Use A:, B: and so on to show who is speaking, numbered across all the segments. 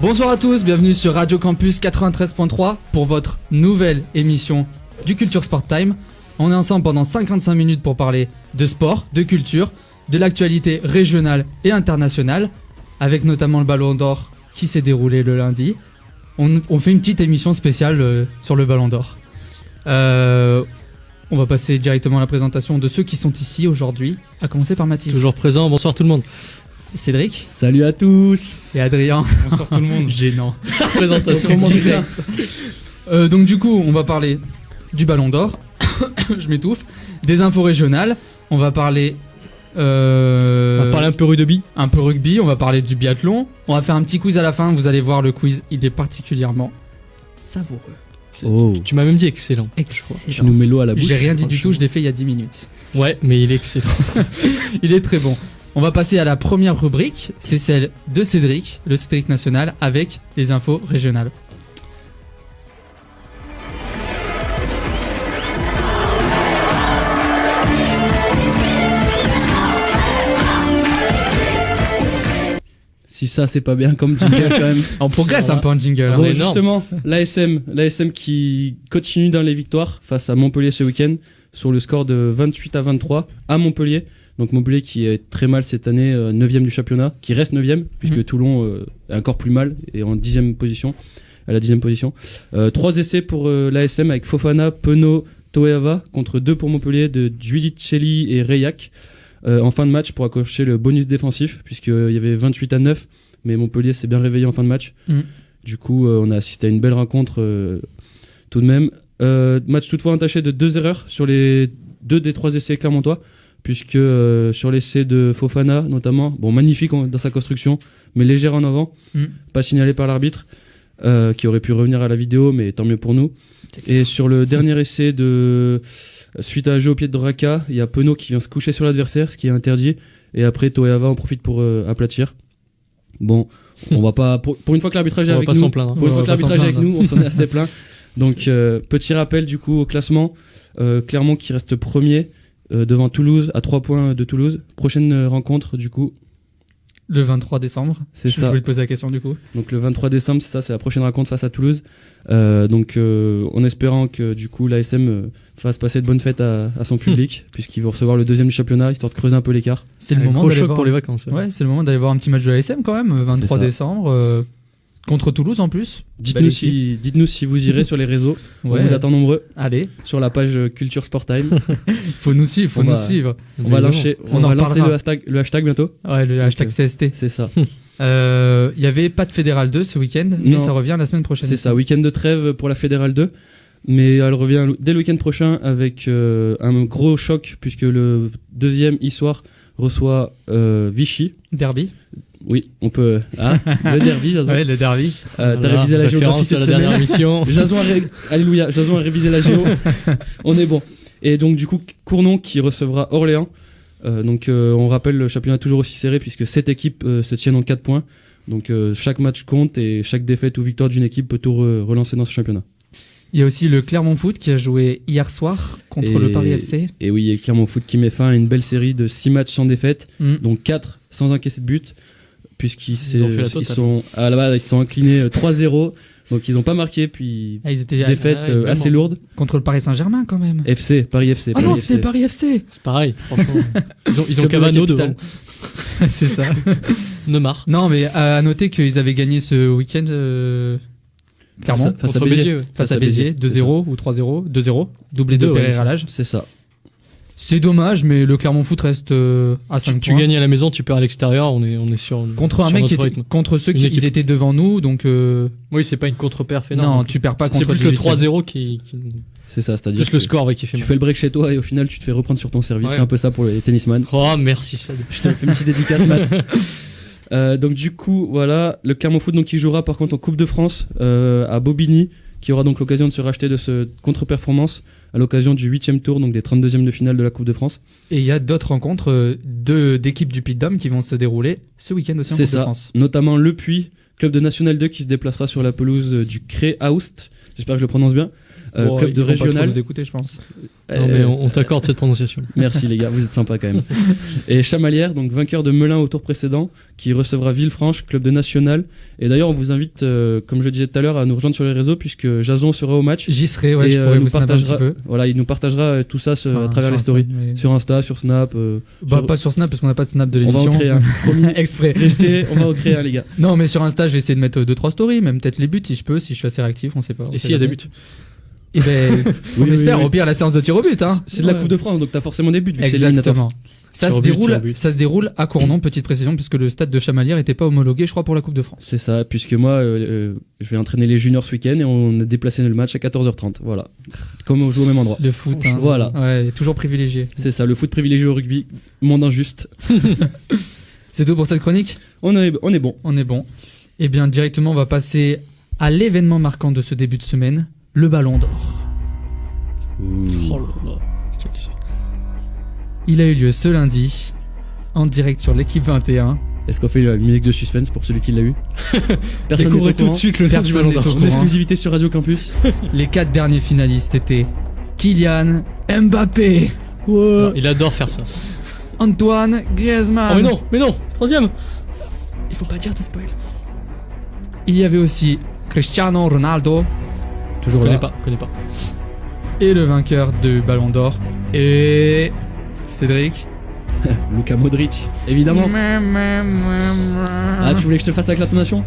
A: Bonsoir à tous, bienvenue sur Radio Campus 93.3 pour votre nouvelle émission du Culture Sport Time. On est ensemble pendant 55 minutes pour parler de sport, de culture, de l'actualité régionale et internationale, avec notamment le Ballon d'Or qui s'est déroulé le lundi. On fait une petite émission spéciale sur le Ballon d'Or. On va passer directement à la présentation de ceux qui sont ici aujourd'hui, à commencer par Mathis.
B: Toujours présent, bonsoir tout le monde.
A: Cédric.
C: Salut à tous.
A: Et Adrien.
B: Bonsoir tout le monde.
A: Gênant.
B: Présentation
A: directe. Donc du coup, on va parler du Ballon d'Or. Je m'étouffe. Des infos régionales. On va parler...
B: On va parler un peu rugby.
A: Un peu rugby, on va parler du biathlon. On va faire un petit quiz à la fin. Vous allez voir, le quiz, il est particulièrement savoureux.
C: Oh.
B: Tu m'as même dit excellent.
A: Excellent.
C: Tu nous mets l'eau à la bouche.
A: J'ai rien dit du tout, je l'ai fait il y a 10 minutes.
B: Ouais, mais il est excellent.
A: Il est très bon. On va passer à la première rubrique, c'est celle de Cédric, le Cédric National, avec les infos régionales.
C: Si ça c'est pas bien comme jingle quand même.
A: On progresse un peu en jingle.
B: Ah
C: Bon,
B: ouais.
C: justement, l'ASM qui continue dans les victoires face à Montpellier ce week-end sur le score de 28-23 à Montpellier. Donc Montpellier qui est très mal cette année, 9ème du championnat, qui reste 9ème puisque Toulon est encore plus mal et en 10ème position, à la 10ème position. 3 essais pour l'ASM avec Fofana, Penaud, Toeava contre 2 pour Montpellier de Giudicelli et Reyac. En fin de match pour accrocher le bonus défensif puisqu'il y avait 28-9 mais Montpellier s'est bien réveillé en fin de match. Du coup on a assisté à une belle rencontre tout de même. Match toutefois entaché de 2 erreurs sur les 2 des 3 essais clermontois puisque sur l'essai de Fofana notamment, bon magnifique dans sa construction mais légère en avant, pas signalé par l'arbitre qui aurait pu revenir à la vidéo mais tant mieux pour nous. Et sur le dernier essai suite à un jeu au pied de Draka, il y a Penaud qui vient se coucher sur l'adversaire, ce qui est interdit. Et après, Toeava en profite pour aplatir. Bon, on va pas. Pour une fois que l'arbitrage est avec nous, pour une fois que l'arbitrage est avec nous, on s'en est assez plein. Donc, petit rappel du coup au classement. Clermont qui reste premier devant Toulouse à 3 points de Toulouse. Prochaine rencontre du coup.
A: Le 23 décembre.
C: C'est ça.
A: Je voulais te poser la question du coup.
C: Donc le 23 décembre, c'est la prochaine rencontre face à Toulouse. En espérant que du coup l'ASM fasse passer de bonnes fêtes à son public, puisqu'ils vont recevoir le 2ème du championnat, histoire de creuser un peu l'écart.
A: C'est le moment d'aller voir...
B: pour les vacances.
A: Ouais, c'est le moment d'aller voir un petit match de l'ASM quand même, 23 décembre. Contre Toulouse en plus.
C: Dites-nous si vous irez sur les réseaux.
A: Ouais.
C: On vous attend nombreux.
A: Allez.
C: Sur la page Culture Sport Time.
A: Faut nous suivre,
C: On va lancer le hashtag bientôt.
A: Ouais, le hashtag CST.
C: C'est ça.
A: Il y avait pas de Fédéral 2 ce week-end, mais ça revient la semaine prochaine.
C: C'est ça, week-end de trêve pour la Fédérale 2. Mais elle revient dès le week-end prochain avec un gros choc, puisque le 2e e-soir reçoit Vichy.
A: Derby.
C: Oui, on peut. Ah, le derby, Jason.
A: Ouais, le derby.
C: T'as révisé la géographie cette
B: la
C: semaine.
B: dernière émission.
C: Alléluia, Jason a révisé la géo. On est bon. Et donc, du coup, Cournon qui recevra Orléans. On rappelle le championnat toujours aussi serré puisque 7 équipes se tiennent en 4 points. Donc, chaque match compte et chaque défaite ou victoire d'une équipe peut tout relancer dans ce championnat.
A: Il y a aussi le Clermont Foot qui a joué hier soir contre le Paris FC.
C: Et oui, et Clermont Foot qui met fin à une belle série de 6 matchs sans défaite, donc 4 sans encaisser de but. Puisqu'ils sont inclinés 3-0, donc ils n'ont pas marqué, puis défaite assez lourde.
A: Contre le Paris Saint-Germain quand même.
C: Paris FC.
A: Ah non, c'était Paris FC.
B: C'est pareil, franchement. Ils ont Cavano devant.
A: C'est ça.
B: Neymar.
A: Non, mais à noter qu'ils avaient gagné ce week-end clairement
C: face à Béziers.
A: 2-0 ou 3-0. 2-0. Doublé de Pereira à l'âge.
C: C'est ça.
A: C'est dommage, mais le Clermont Foot reste à 5 points.
B: Tu gagnes à la maison, tu perds à l'extérieur, on est sur
A: contre un mec contre ceux qui étaient devant nous, donc
B: oui, c'est pas une contre-perf énorme.
A: Non, tu perds pas contre.
B: C'est plus le 3-0 qui...
C: C'est ça, c'est-à-dire
B: plus le score qui fait mal.
C: Tu fais le break chez toi et au final tu te fais reprendre sur ton service.
B: Ouais.
C: C'est un peu ça pour les tennisman.
B: Oh merci.
C: Je te fais une petite dédicace, Matt. Donc du coup voilà, le Clermont Foot donc qui jouera par contre en Coupe de France à Bobigny, qui aura donc l'occasion de se racheter de ce contre-performance à l'occasion du 8e tour, donc des 32e de finale de la Coupe de France.
A: Et il y a d'autres rencontres d'équipes du Puy-de-Dôme qui vont se dérouler ce week-end aussi en Coupe de France.
C: Notamment Le Puy, club de National 2 qui se déplacera sur la pelouse du Cré Aoust, j'espère que je le prononce bien,
A: Bon,
C: club
A: ils
C: de
A: vont pas trop
C: régional.
A: nous écouter, je pense.
B: Non, mais on t'accorde cette prononciation.
C: Merci les gars, vous êtes sympas quand même. Et Chamalières, donc vainqueur de Melun au tour précédent, qui recevra Villefranche, club de national. Et d'ailleurs, on vous invite, comme je le disais tout à l'heure, à nous rejoindre sur les réseaux puisque Jason sera au match.
A: J'y serai, ouais,
C: Et,
A: je pourrais
C: nous
A: vous snapper un petit peu.
C: Voilà, il nous partagera tout ça à
A: Enfin,
C: travers les
A: sur
C: stories.
A: Insta, mais-
C: Sur Insta, sur Snap.
A: Bah,
C: sur-
A: pas sur Snap parce qu'on n'a pas de Snap de
C: On va en
A: l'émission.
C: créer un. Promis.
A: Exprès.
C: Restez, on va en créer un, les gars.
A: Non, mais sur Insta, je vais essayer de mettre 2-3 stories, même peut-être les buts si je peux, si je suis assez réactif, on sait pas. on
B: Et
A: sait
B: s'il y a des
A: jamais.
B: buts
A: Eh ben, on
C: Oui,
A: espère,
C: oui, oui.
A: au pire, la séance de tir au but, hein.
C: C'est de la
B: Ouais.
C: Coupe de France, donc t'as forcément des buts. vu que c'est éliminatoire.
A: Exactement. Ça
B: Tir
A: se,
B: au but,
A: déroule,
B: tir au but.
A: ça se déroule à Cournon, petite précision, puisque le stade de Chamalières n'était pas homologué, je crois, pour la Coupe de France.
C: C'est ça, puisque moi, je vais entraîner les juniors ce week-end et on a déplacé le match à 14h30. Voilà. Comme on joue au même endroit.
A: Le foot, hein.
C: Voilà.
A: Ouais, toujours privilégié.
C: C'est ça, le foot privilégié au rugby. Monde injuste.
A: C'est tout pour cette chronique.
C: On est bon.
A: On est bon. Eh bien, directement, on va passer à l'événement marquant de ce début de semaine, le Ballon d'Or.
B: Oh là là.
A: Il a eu lieu ce lundi, en direct sur l'équipe 21.
C: Est-ce qu'on fait une musique de suspense pour celui qui l'a eu Personne
B: Découvrez
C: n'est au
B: tout de
C: courant.
B: suite le nom du
A: Personne
B: Ballon
A: n'est
B: d'Or.
A: au
C: En
A: courant.
C: exclusivité sur Radio Campus.
A: Les 4 derniers finalistes étaient Kylian Mbappé,
B: Non, il adore faire ça.
A: Antoine Griezmann.
B: Oh mais non, troisième.
A: Il faut pas dire de spoil. Il y avait aussi Cristiano Ronaldo
C: Toujours
B: Connais
C: là.
B: pas.
A: et le vainqueur de Ballon d'Or et Cédric.
C: Luka Modric, évidemment. Ah, tu voulais que je te fasse la l'intonation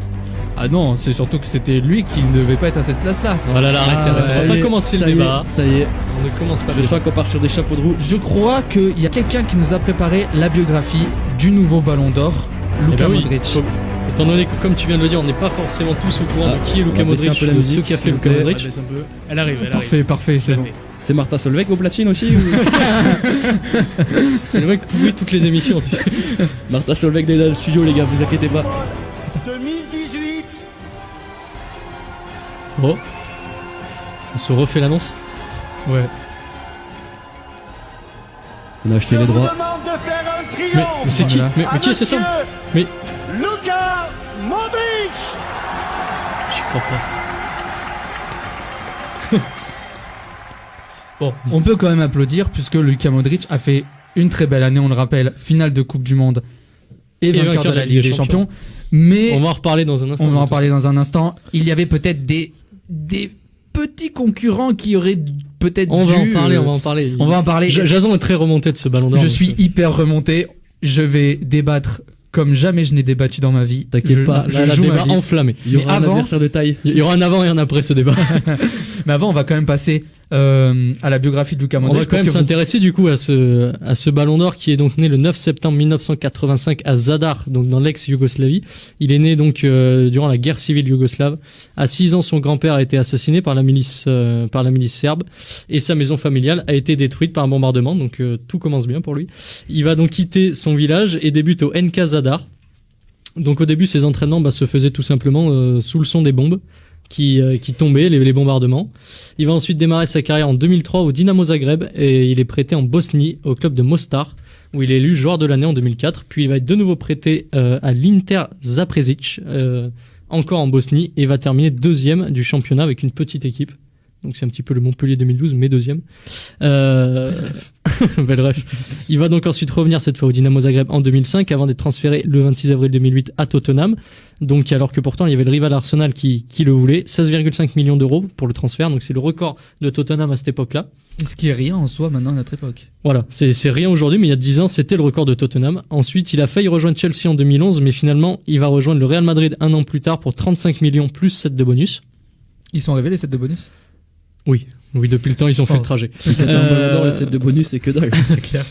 A: Ah non, c'est surtout que c'était lui qui ne devait pas être à cette place-là.
B: Oh là là, arrêtez,
A: Ah,
B: arrêtez.
A: ouais.
B: On va pas commencer le débat.
C: Ça y est,
B: On ne commence pas
C: je
B: le débat.
C: sens qu'on part sur des chapeaux de roue.
A: Je crois qu'il y a quelqu'un qui nous a préparé la biographie du nouveau Ballon d'Or,
B: Eh
A: Luka
B: ben oui,
A: Modric.
B: faut- Étant donné que, comme tu viens de le dire, on n'est pas forcément tous au courant
C: Ah,
B: de qui est
C: on
B: Luka
C: va baisser un
B: Modric,
C: peu la
B: de
C: musique,
B: ce qu'a fait
C: s'il vous
B: Luka
C: plaît.
B: Modric.
D: Baisse un peu. Elle arrive.
A: Parfait, parfait, c'est bon.
C: C'est Martha Solveig au platine aussi ou...
B: C'est le mec qui pouvait toutes les émissions. aussi.
C: Martha Solveig est dans le studio, les gars, vous inquiétez pas.
D: 2018.
B: Oh. On se refait l'annonce.
A: Ouais.
C: On a acheté
D: Je
C: les
D: vous
C: droits.
D: demande de faire un
B: Mais
D: triomphe
B: c'est qui
A: Voilà.
B: mais qui est cet homme Mais-
D: Luka Modric.
B: Je crois pas.
A: Bon, on peut quand même applaudir puisque Luka Modric a fait une très belle année, on le rappelle, finale de Coupe du Monde et vainqueur de la Ligue des Champions. Mais
B: On va en reparler dans un instant.
A: on va en parler dans un instant. Il y avait peut-être des petits concurrents qui auraient peut-être
B: On
A: dû...
B: va en parler, on va en parler.
A: on va en parler.
B: Jason est très remonté de ce ballon d'or.
A: Je
B: donc,
A: suis hyper remonté. Je vais débattre comme jamais je n'ai débattu dans ma vie.
C: T'inquiète pas,
A: je
B: là, la
A: joue ma
B: débat
A: vie.
B: enflammé.
C: Il y aura
A: Mais
C: un
A: avant-
C: adversaire de taille.
B: Il y aura un avant et un après ce débat.
A: Mais avant, on va quand même passer à la biographie de Luka
B: On
A: Modric.
B: va quand
A: pour
B: même
A: que vous-
B: s'intéresser du coup à ce ballon d'or qui est donc né le 9 septembre 1985 à Zadar, donc dans l'ex-Yougoslavie. Il est né donc durant la guerre civile yougoslave. À 6 ans, son grand-père a été assassiné par la milice serbe et sa maison familiale a été détruite par un bombardement. Donc tout commence bien pour lui. Il va donc quitter son village et débute au NK Zadar. Donc au début, ses entraînements se faisaient tout simplement sous le son des bombes qui tombaient, les bombardements. Il va ensuite démarrer sa carrière en 2003 au Dinamo Zagreb et il est prêté en Bosnie au club de Mostar où il est élu joueur de l'année en 2004. Puis il va être de nouveau prêté à l'Inter Zaprezic, encore en Bosnie, et va terminer deuxième du championnat avec une petite équipe. Donc c'est un petit peu le Montpellier 2012, mais deuxième. Belle ref. Il va donc ensuite revenir cette fois au Dinamo Zagreb en 2005 avant d'être transféré le 26 avril 2008 à Tottenham. Donc alors que pourtant il y avait le rival Arsenal qui le voulait, 16,5 millions d'euros pour le transfert. Donc c'est le record de Tottenham à cette époque-là.
A: Et ce qui est rien en soi maintenant à notre époque.
B: Voilà, c'est rien aujourd'hui, mais il y a 10 ans, c'était le record de Tottenham. Ensuite, il a failli rejoindre Chelsea en 2011, mais finalement, il va rejoindre le Real Madrid un an plus tard pour 35 millions plus 7 de bonus.
A: Ils sont arrivés les sets de bonus.
B: Oui, depuis le temps, ils ont fait le
A: pense.
B: trajet.
C: Dans le set de bonus, c'est que dalle.
A: C'est clair.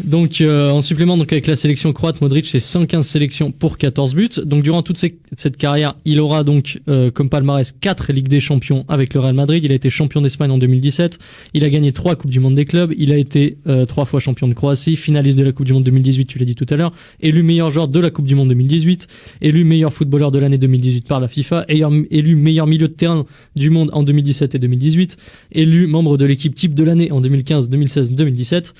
B: Donc en supplément, donc avec la sélection croate, Modric c'est 115 sélections pour 14 buts. Donc durant toute cette carrière, il aura donc comme palmarès 4 Ligues des Champions avec le Real Madrid. Il a été champion d'Espagne en 2017. Il a gagné 3 Coupes du Monde des clubs. Il a été 3 fois champion de Croatie, finaliste de la Coupe du Monde 2018, tu l'as dit tout à l'heure, élu meilleur joueur de la Coupe du Monde 2018, élu meilleur footballeur de l'année 2018 par la FIFA, élu meilleur milieu de terrain du monde en 2017 et 2018, élu membre de l'équipe type de l'année en 2015, 2016, 2017.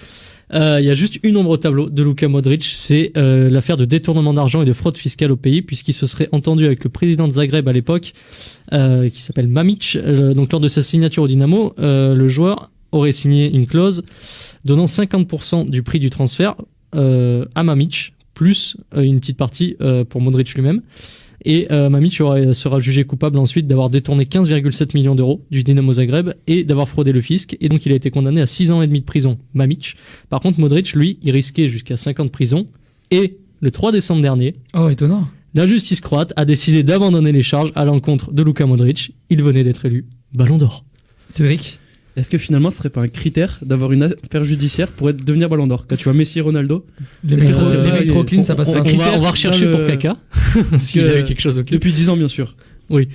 B: Il y a juste une ombre au tableau de Luka Modric, c'est l'affaire de détournement d'argent et de fraude fiscale au pays, puisqu'il se serait entendu avec le président de Zagreb à l'époque, qui s'appelle Mamić. Donc lors de sa signature au Dynamo, le joueur aurait signé une clause donnant 50% du prix du transfert à Mamić, plus une petite partie pour Modric lui-même. Et Mamić sera jugé coupable ensuite d'avoir détourné 15,7 millions d'euros du Dynamo Zagreb et d'avoir fraudé le fisc. Et donc il a été condamné à 6 ans et demi de prison, Mamić. Par contre, Modric, lui, il risquait jusqu'à 5 ans de prison. Et le 3 décembre dernier,
A: Oh, étonnant.
B: la justice croate a décidé d'abandonner les charges à l'encontre de Luka Modric. Il venait d'être élu Ballon d'Or.
A: Cédric.
C: Est-ce que finalement ce serait pas un critère d'avoir une affaire judiciaire pour devenir Ballon d'Or? Quand tu vois Messi et Ronaldo,
A: Les
C: Est-ce
A: mecs,
C: que ça, c'est
A: les
C: pas-
A: mecs trop clean, ça passe pas.
B: On va rechercher
C: dans le-
B: pour Kaka, s'il
C: que-
B: a eu quelque chose au cul.
C: depuis 10 ans bien sûr.
B: Bah,
A: Oui,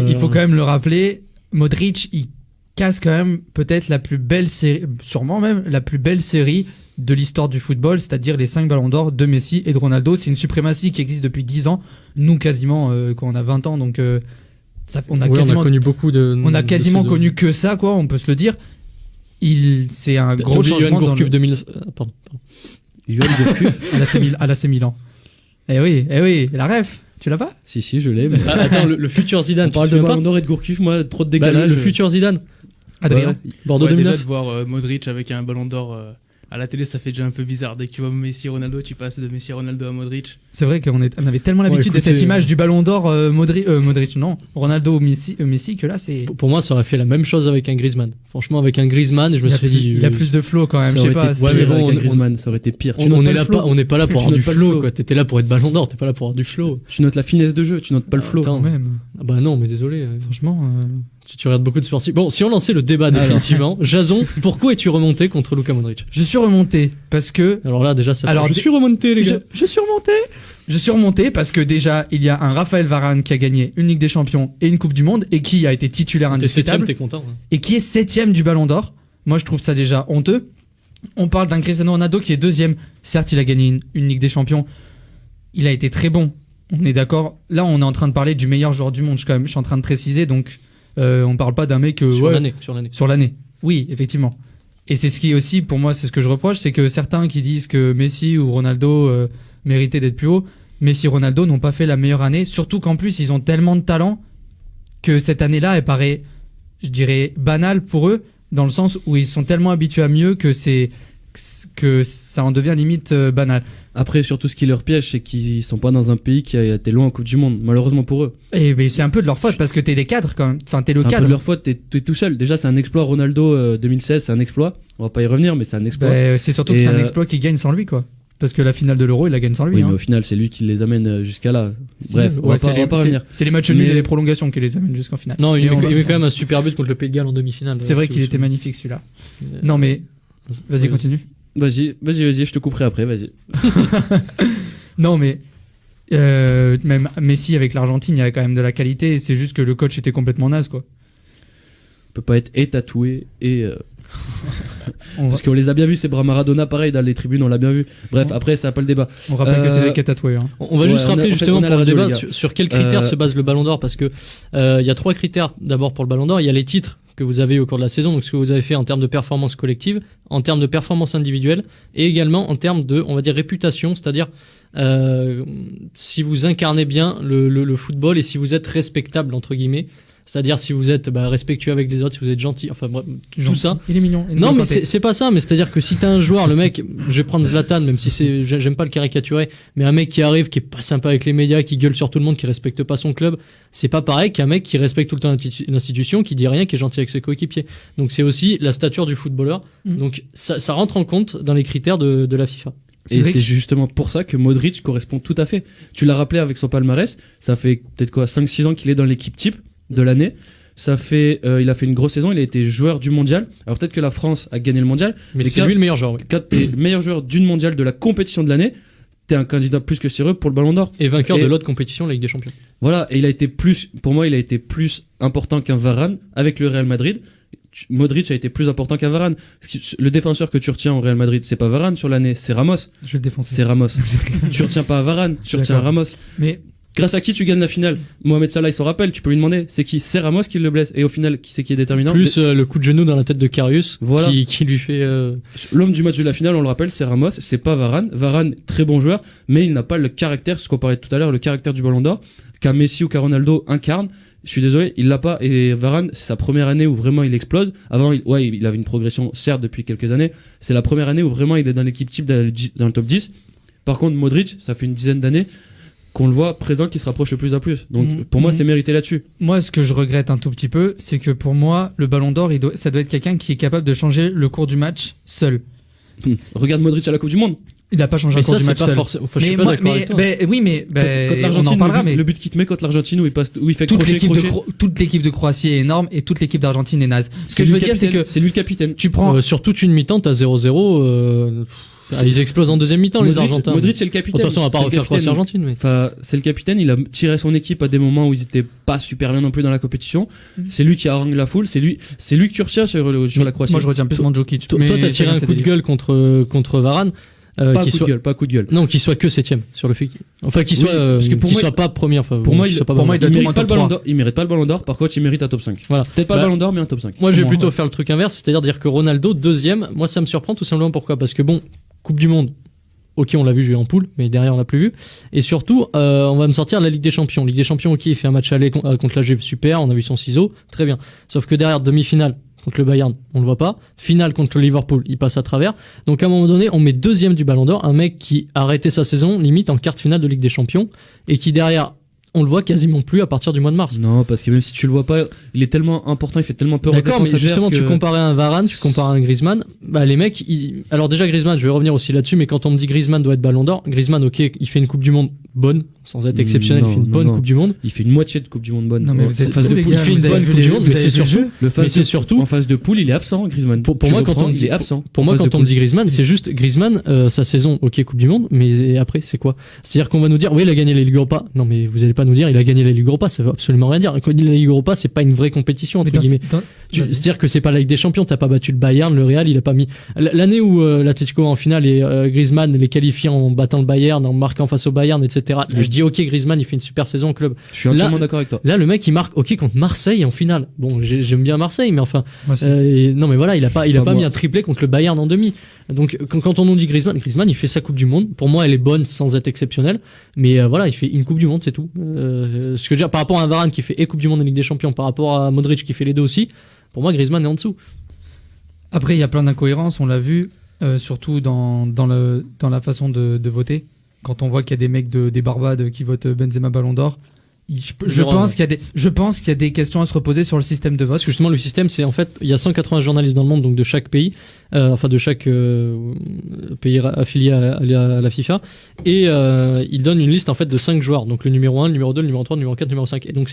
A: il faut quand même le rappeler. Modric, il casse quand même peut-être la plus belle série, sûrement même la plus belle série de l'histoire du football, c'est-à-dire les 5 ballons d'or de Messi et de Ronaldo. C'est une suprématie qui existe depuis 10 ans. Nous, quasiment, quand on a 20 ans, donc on a
B: Oui,
A: quasiment,
B: connu beaucoup de.
A: on a quasiment
B: de-
A: connu que ça, quoi, on peut se le dire. C'est un
B: T'as
A: gros
B: oublié Johan
A: changement dans
B: Gourcuff
A: le,
B: 2009. Pardon.
C: Johan Gourcuff.
A: à l'AC Milan. Eh oui, la ref, tu l'as pas?
C: Si je l'ai. Mais...
B: Ah, attends, le futur Zidane.
C: On parle
B: tu te
C: de
B: souviens
C: Ballon d'Or et de Gourcuff, moi trop de
B: pas Bah,
C: décalage.
B: le futur Zidane.
A: Adrien.
C: Ouais.
B: Bordeaux
E: Ouais, déjà
B: 2009.
E: de voir Modric avec un ballon d'or à la télé, ça fait déjà un peu bizarre. Dès que tu vois Messi Ronaldo, tu passes de Messi Ronaldo à Modric.
A: C'est vrai qu'on avait tellement l'habitude de
B: écoutez,
A: cette image du ballon d'or Modric, non, Ronaldo Messi que là c'est.
B: Pour moi, ça aurait fait la même chose avec un Griezmann. Franchement, avec un Griezmann, je me
A: Il a
B: suis
A: plus-
B: dit.
A: il a plus de flow quand même, je sais pas.
B: Ouais, mais
C: mais
B: bon,
C: bon,
B: on-
C: Griezmann, ça aurait été pire. Tu
B: On
C: notes
B: n'est
C: le
B: là
C: flow.
B: pas, on n'est pas là pour
C: Tu
B: avoir du
C: notes pas le
B: flow,
C: flow.
B: quoi. T'étais là pour être Ballon d'Or, t'es pas là pour avoir du flow.
C: Tu notes la finesse de jeu, tu notes pas le flow.
B: Attends.
A: Quand même,
B: Ah bah non, mais désolé.
A: franchement.
B: Tu regardes beaucoup de sportifs. Bon, si on lançait le débat définitivement, Jason, pourquoi es-tu remonté contre Luka Modric?
A: Je suis remonté parce que.
B: Alors là, déjà, ça.
A: Alors,
B: je suis remonté, les gars.
A: Je suis remonté. Je suis remonté parce que déjà il y a un Raphaël Varane qui a gagné une Ligue des Champions et une Coupe du Monde et qui a été titulaire
B: T'es septième,
A: indiscutable
B: t'es content. Hein.
A: et qui est 7ème du Ballon d'Or. Moi je trouve ça déjà honteux. On parle d'un Cristiano Ronaldo qui est 2ème. Certes, il a gagné une Ligue des Champions. Il a été très bon. On est d'accord. Là, on est en train de parler du meilleur joueur du monde. Je suis en train de préciser. Donc, on parle pas d'un mec
B: Sur
A: ouais,
B: l'année.
A: sur l'année. Oui, effectivement. Et c'est ce qui aussi, pour moi, c'est ce que je reproche, c'est que certains qui disent que Messi ou Ronaldo méritaient d'être plus haut, Messi et Ronaldo n'ont pas fait la meilleure année. Surtout qu'en plus, ils ont tellement de talent que cette année-là, elle paraît, je dirais, banale pour eux, dans le sens où ils sont tellement habitués à mieux que ça en devient limite banal.
C: Après, surtout, ce qui leur piège, c'est qu'ils sont pas dans un pays qui a été loin en Coupe du Monde, malheureusement pour eux.
A: Et mais c'est un peu de leur faute parce que t'es des cadres quand même. Enfin, t'es le
C: C'est un peu
A: cadre.
C: de leur faute, t'es tout seul. Déjà, c'est un exploit. Ronaldo 2016, c'est un exploit. On va pas y revenir, mais c'est un exploit.
A: Bah, c'est surtout que
C: Et,
A: c'est un exploit qui gagne sans lui, quoi. Parce que la finale de l'Euro, il la gagne sans lui.
C: Oui,
A: hein.
C: mais au final, c'est lui qui les amène jusqu'à là.
A: Si,
C: Bref, on
A: ouais,
C: va pas revenir.
A: C'est les matchs nuls
C: Mais-
A: et les prolongations qui les amènent jusqu'en finale.
B: Non, il
A: Mais on va-
B: met quand même un super but contre le Pays de Galles en demi-finale.
A: C'est vrai
B: Si
A: qu'il
B: vous
A: était
B: vous
A: magnifique celui-là.
B: souvenez.
A: Non mais vas-y, continue.
C: Vas-y, je te couperai après, vas-y.
A: Non mais même Messi avec l'Argentine, il y a quand même de la qualité. C'est juste que le coach était complètement naze, quoi.
C: On peut pas être et tatoué et.
A: On,
C: Parce qu'on les a bien vus, ces bras Maradona, pareil, dans les tribunes, on l'a bien vu. Bref, après, c'est pas le débat.
A: on rappelle que
C: Euh,
A: Cédric est tatoué. Hein.
B: On va
C: Ouais,
B: juste
C: on
B: rappeler
C: est- en fait,
B: justement
C: on est à
B: pour
C: la
B: le
C: radio,
B: débat
C: les gars.
B: sur quels critères se base le Ballon d'Or, parce que il y a 3 critères d'abord pour le Ballon d'Or. Il y a les titres que vous avez eu au cours de la saison, donc ce que vous avez fait en termes de performance collective, en termes de performance individuelle, et également en termes de, on va dire, réputation, c'est-à-dire si vous incarnez bien le football et si vous êtes respectable entre guillemets. C'est-à-dire si vous êtes respectueux avec les autres, si vous êtes gentil, enfin bref, tout
A: Gentil.
B: ça.
A: Il est mignon. Et
B: Non, mais
A: Kanté.
B: c'est pas ça, mais c'est-à-dire que si t'as un joueur, le mec, je vais prendre Zlatan, même si j'aime pas le caricaturer, mais un mec qui arrive, qui est pas sympa avec les médias, qui gueule sur tout le monde, qui respecte pas son club, c'est pas pareil qu'un mec qui respecte tout le temps l'institution, qui dit rien, qui est gentil avec ses coéquipiers. Donc c'est aussi la stature du footballeur.
A: Mhm.
B: Donc ça rentre en compte dans les critères de la FIFA.
C: Et
A: Cédric.
C: c'est justement pour ça que Modric correspond tout à fait. Tu l'as rappelé avec son palmarès, ça fait peut-être quoi, 5-6 ans qu'il est dans l'équipe type de l'année. Ça fait, il a fait une grosse saison, il a été joueur du mondial. Alors peut-être que la France a gagné le mondial,
B: Mais
C: Et
B: c'est
C: quand-
B: lui le meilleur joueur, oui.
C: quand t'es le meilleur joueur d'une mondiale de la compétition de l'année, t'es un candidat plus que sérieux pour le Ballon d'Or.
B: Et vainqueur
C: Et-
B: de l'autre compétition, la Ligue des Champions.
C: Voilà, et il a été plus, pour moi, il a été plus important qu'un Varane avec le Real Madrid. Modric a été plus important qu'un Varane. Parce que le défenseur que tu retiens au Real Madrid, c'est pas Varane sur l'année, c'est Ramos.
A: Je vais le défoncer.
C: C'est Ramos. Tu retiens pas Varane, tu retiens
A: D'accord.
C: Ramos.
A: Mais
C: Grâce à qui tu gagnes la finale? Mohamed Salah, il s'en rappelle, tu peux lui demander. C'est qui? C'est Ramos qui le blesse. Et au final, qui c'est qui est déterminant?
B: Plus le coup de genou dans la tête de Karius,
C: Voilà.
B: qui lui fait...
C: L'homme du match de la finale, on le rappelle, c'est Ramos, c'est pas Varane. Varane, très bon joueur, mais il n'a pas le caractère, ce qu'on parlait tout à l'heure, le caractère du Ballon d'Or, qu'un Messi ou qu'un Ronaldo incarne. Je suis désolé, il l'a pas. Et Varane, c'est sa première année où vraiment il explose. Avant, il avait une progression, certes, depuis quelques années. C'est la première année où vraiment il est dans l'équipe type, dans le top 10. Par contre, Modric, ça fait une dizaine d'années qu'on le voit présent, qui se rapproche de plus en plus. Donc, pour moi, c'est mérité là-dessus.
A: Moi, ce que je regrette un tout petit peu, c'est que pour moi, le Ballon d'Or, ça doit être quelqu'un qui est capable de changer le cours du match seul.
C: Regarde Modric à la Coupe du Monde.
A: Il n'a pas changé le cours du match seul.
B: Enfin, je suis pas d'accord avec toi.
A: Oui, mais
C: Contre
A: on
C: l'Argentine,
A: en parlera. Mais
C: le but qu'il te met contre l'Argentine où il fait
A: toute
C: crochet.
A: toute l'équipe de Croatie est énorme et toute l'équipe d'Argentine est naze. Ce que je veux dire, c'est que
C: c'est lui le capitaine.
A: tu prends.
B: Sur toute une mi-temps, t'as 0-0. Ils explosent en deuxième mi-temps, les Argentins.
C: Modric, c'est le capitaine.
B: De toute façon, on va pas refaire Croatie-Argentine. Mais...
C: Enfin, c'est le capitaine, il a tiré son équipe à des moments où ils étaient pas super bien non plus dans la compétition. C'est lui qui a harangué la foule, c'est lui que tu retiens sur la Croatie.
A: Moi, je retiens plus Mandzukic.
B: Toi, t'as tiré un coup de gueule contre Varane.
C: Pas coup de gueule.
B: Non, qu'il soit que 7ème sur le fait. Enfin, qu'il soit,
C: parce que pour moi,
B: soit pas premier. Enfin,
C: pour moi, il
A: mérite pas le
C: Ballon d'Or. Il mérite pas le Ballon d'Or. Par contre, il mérite un top 5.
B: Voilà.
C: Peut-être pas le Ballon d'Or, mais un top 5.
B: Moi, je vais plutôt faire le truc inverse, c'est-à-dire dire que Ronaldo, deuxième. Moi, ça me surprend tout simplement. Pourquoi? Parce que bon, Coupe du Monde. Ok, on l'a vu jouer en poule, mais derrière on l'a plus vu. Et surtout, on va me sortir la Ligue des Champions. Ligue des Champions, ok, il fait un match aller contre la Juve, super, on a vu son ciseau, très bien. Sauf que derrière, demi-finale contre le Bayern, on le voit pas. Finale contre le Liverpool, il passe à travers. Donc à un moment donné, on met deuxième du Ballon d'Or, un mec qui a arrêté sa saison limite en quart de finale de Ligue des Champions et qui derrière, on le voit quasiment plus à partir du mois de mars.
C: Non, parce que même si tu le vois pas, il est tellement important, il fait tellement peur.
B: D'accord, mais justement, tu comparais à un Varane, tu compares à un Griezmann, bah les mecs, alors déjà Griezmann, je vais revenir aussi là-dessus, mais quand on me dit Griezmann doit être Ballon d'Or, Griezmann, ok, il fait une Coupe du Monde bonne, sans être exceptionnel, il fait une bonne Coupe du Monde.
C: Il fait une moitié de Coupe du Monde bonne.
A: Non, mais vous êtes
B: phase de poule, il fait une bonne Coupe du Monde, mais c'est surtout
C: en phase de poule, il est absent, Griezmann.
B: Pour moi, quand on me dit
C: absent.
B: Pour moi, quand on me dit Griezmann, c'est juste Griezmann, sa saison, ok, Coupe du Monde, mais après, c'est quoi? C'est-à-dire qu'on va nous dire, oui, il a gagné la Ligue Europa. Non, mais vous allez pas nous dire, il a gagné la Ligue Europa, ça veut absolument rien dire. Quand on dit la Ligue Europa, c'est pas une vraie compétition, entre guillemets. C'est-à-dire que c'est pas la Ligue des Champions, t'as pas battu le Bayern, le Real, il a pas mis. L'année où l'Atlético en finale et Griezmann les qualifie en battant le Bayern, en marquant face au Bayern, etc. Là, je dis ok, Griezmann, il fait une super saison au club.
C: Je suis entièrement d'accord avec toi.
B: Là, le mec, il marque ok contre Marseille en finale. Bon, j'aime bien Marseille, mais enfin, non, mais voilà, il a pas mis un triplé contre le Bayern en demi. Donc, quand on nous dit Griezmann, il fait sa Coupe du Monde. Pour moi, elle est bonne sans être exceptionnelle. Mais voilà, il fait une Coupe du Monde, c'est tout. Ce que je veux dire, par rapport à un Varane qui fait et Coupe du Monde et Ligue des Champions, par rapport à Modric qui fait les deux aussi, pour moi, Griezmann est en dessous.
A: Après, il y a plein d'incohérences, on l'a vu, surtout dans la façon de voter. Quand on voit qu'il y a des mecs des Barbades qui votent Benzema Ballon d'Or, je pense qu'il y a des questions à se reposer sur le système de vote.
B: Parce que justement, le système, c'est en fait, il y a 180 journalistes dans le monde, donc de chaque pays, de chaque pays affilié à la FIFA, et ils donnent une liste en fait de 5 joueurs, donc le numéro 1, le numéro 2, le numéro 3, le numéro 4, le numéro 5. Et donc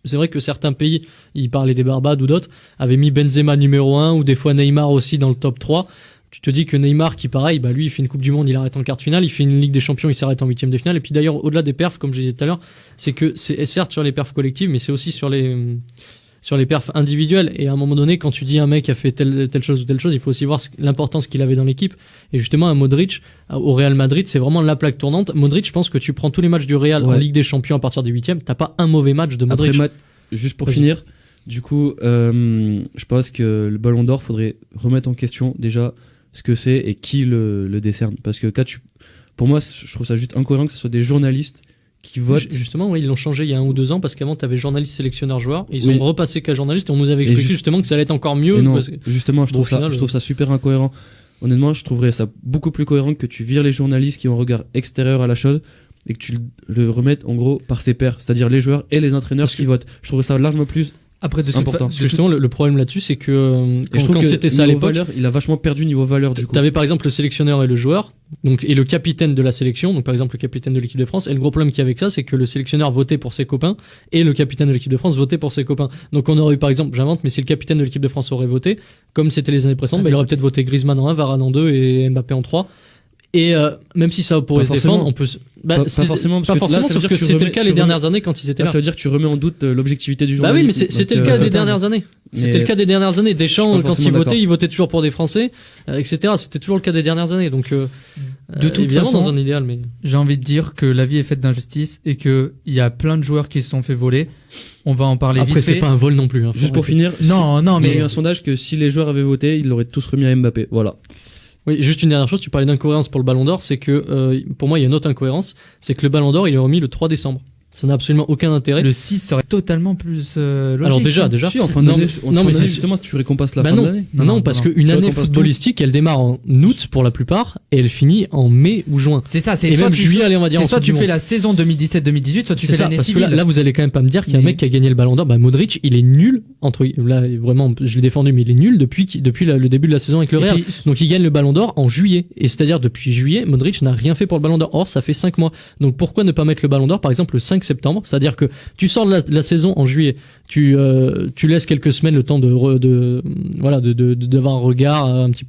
B: c'est vrai que certains pays, ils parlaient des Barbades ou d'autres, avaient mis Benzema numéro 1 ou des fois Neymar aussi dans le top 3. Tu te dis que Neymar, qui pareil, bah lui, il fait une Coupe du Monde, il arrête en quart de finale, il fait une Ligue des Champions, il s'arrête en huitième de finale. Et puis d'ailleurs, au-delà des perfs, comme je disais tout à l'heure, c'est que c'est certes sur les perfs collectives, mais c'est aussi sur les perfs individuels. Et à un moment donné, quand tu dis un mec a fait telle chose ou telle chose, il faut aussi voir l'importance qu'il avait dans l'équipe. Et justement, un Modric, au Real Madrid, c'est vraiment la plaque tournante. Modric, je pense que tu prends tous les matchs du Real en Ligue des Champions à partir des huitièmes, t'as pas un mauvais match de Modric.
C: Après, juste pour finir, du coup, je pense que le Ballon d'Or, faudrait remettre en question déjà ce que c'est et qui le décerne. Parce que pour moi, je trouve ça juste incohérent que ce soit des journalistes qui votent.
B: Justement, oui, ils l'ont changé il y a 1 ou 2 ans parce qu'avant, t'avais journaliste, sélectionneur, joueur. Ils ont repassé qu'à journaliste et on nous avait expliqué justement que ça allait être encore mieux.
C: Non, justement, je trouve ça super incohérent. Honnêtement, je trouverais ça beaucoup plus cohérent que tu vires les journalistes qui ont un regard extérieur à la chose et que tu le remettes en gros par ses pairs, c'est-à-dire les joueurs et les entraîneurs qui votent. Je trouverais ça largement plus
A: après
C: important.
B: Parce que justement, le problème là-dessus, c'est que quand c'était ça à l'époque,
C: il a vachement perdu niveau valeur du coup.
B: T'avais par exemple le sélectionneur et le joueur, donc et le capitaine de la sélection, donc par exemple le capitaine de l'équipe de France. Et le gros problème qu'il y avait avec ça, c'est que le sélectionneur votait pour ses copains et le capitaine de l'équipe de France votait pour ses copains. Donc on aurait eu par exemple, j'invente, mais si le capitaine de l'équipe de France aurait voté, comme c'était les années précédentes, il aurait peut-être voté Griezmann en 1, Varane en 2 et Mbappé en 3. Et même si ça pourrait se défendre, on peut
C: pas forcément,
B: sauf que c'était le cas les dernières années quand ils étaient là.
C: Ça veut dire que tu remets en doute l'objectivité du
B: journalisme. Bah oui, mais c'était le cas des dernières années. C'était le cas des dernières années. Deschamps, quand il votait toujours pour des Français, etc. C'était toujours le cas des dernières années. Donc
A: De toute
B: évidemment,
A: façon,
B: dans un idéal, mais
A: j'ai envie de dire que la vie est faite d'injustice et que il y a plein de joueurs qui se sont fait voler. On va en parler
B: après,
A: vite
B: c'est
A: fait.
B: pas un vol non plus. Hein,
C: Juste
B: faut
C: pour
B: arrêter.
C: finir,
A: Non,
C: il y a
A: mais
C: eu un sondage que si les joueurs avaient voté, ils l'auraient tous remis à Mbappé. Voilà.
B: Oui, juste une dernière chose, tu parlais d'incohérence pour le Ballon d'Or, c'est que pour moi, il y a une autre incohérence, c'est que le Ballon d'Or, il est remis le 3 décembre. Ça n'a absolument aucun intérêt.
A: le 6 serait totalement plus logique.
B: Alors déjà,
C: Si, en fin
B: Non,
C: d'année,
B: mais- non, mais c'est-
C: justement, tu récompenses la
B: Bah
C: fin
B: non,
C: de l'année.
B: non, parce qu'une
C: Tu
B: année
C: récompenses
B: footballistique, elle démarre en août pour la plupart et elle finit en mai ou juin.
A: C'est ça, c'est
B: Et
A: soit
B: même
A: tu
B: juillet, allez, on va dire.
A: c'est
B: en
A: soit
B: Coupe
A: tu
B: du
A: fais
B: Monde.
A: la saison 2017-2018, soit tu
B: C'est
A: fais
B: ça,
A: l'année
B: parce que
A: civile.
B: là, vous allez quand même pas me dire qu'il y a un
A: Mais-
B: mec qui a gagné le Ballon d'Or. Bah, Modric, il est nul entre, là, vraiment, je l'ai défendu, mais il est nul depuis le début de la saison avec le
A: Et
B: Real.
A: puis,
B: Donc il gagne le Ballon d'Or en juillet. Et c'est-à-dire depuis juillet, Modric n'a rien fait pour le Ballon d'Or. Or, ça fait 5 mois. Donc pourquoi ne pas mettre le Ballon d'Or, par exemple, le 5 septembre? C'est-à-dire que tu sors de la saison en juillet, tu laisses quelques semaines le temps d'avoir un regard un petit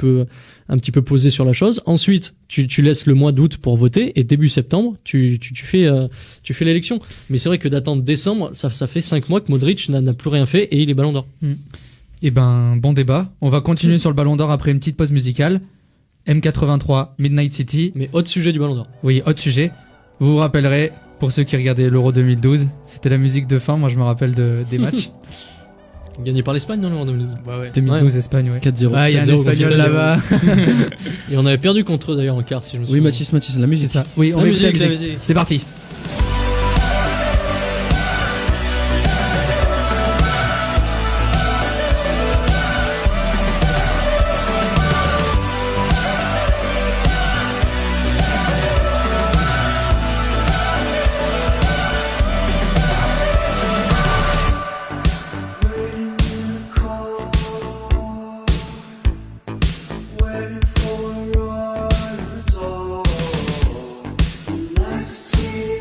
B: peu posé sur la chose. Ensuite, tu laisses le mois d'août pour voter et début septembre, tu fais l'élection. Mais c'est vrai que d'attendre décembre, ça fait 5 mois que Modric n'a plus rien fait et il est Ballon d'Or.
A: Eh ben, bon débat. On va continuer sur le Ballon d'Or après une petite pause musicale. M83, Midnight City.
B: Mais autre sujet du Ballon d'Or.
A: Oui, autre sujet. Vous vous rappellerez, pour ceux qui regardaient l'Euro 2012, c'était la musique de fin. Moi, je me rappelle des matchs.
B: Gagné par l'Espagne, non, en 2012.
E: Bah ouais.
A: 2012, Espagne, ouais.
C: 4-0.
A: Ah, il y a un
B: 4-0
A: espagnol
B: contre
A: là-bas.
B: Et on avait perdu contre eux d'ailleurs en quart, si je me souviens.
C: Oui, Mathis, la
A: C'est
C: musique.
A: ça. Oui, on
B: La
A: va écouter la
B: musique, la
A: musique.
B: musique.
A: C'est parti.
F: Waiting for a door. Like city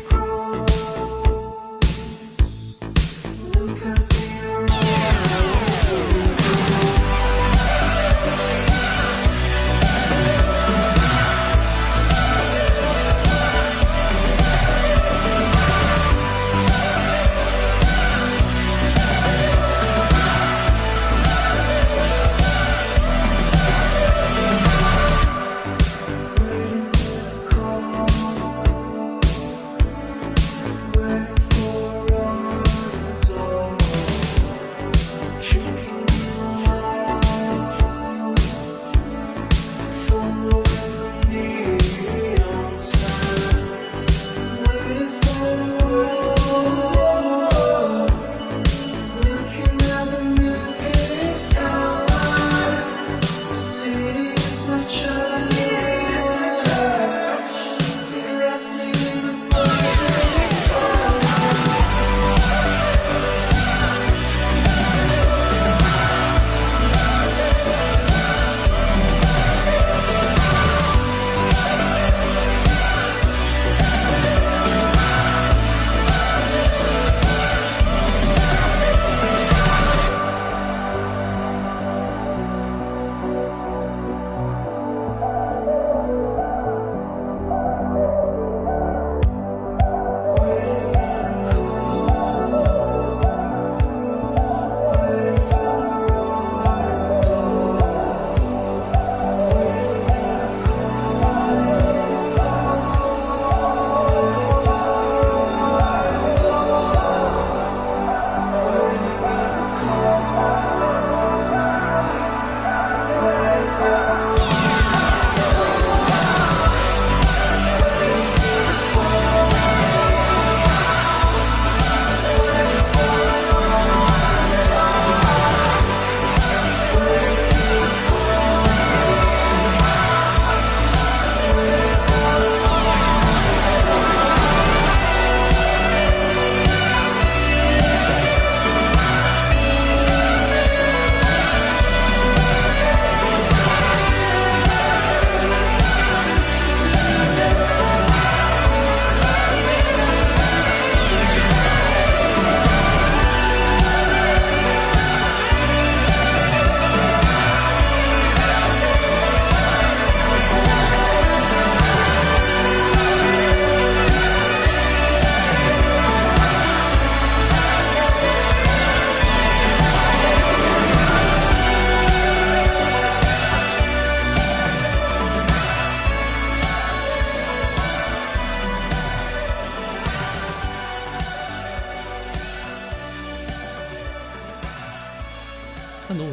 B: Ah non.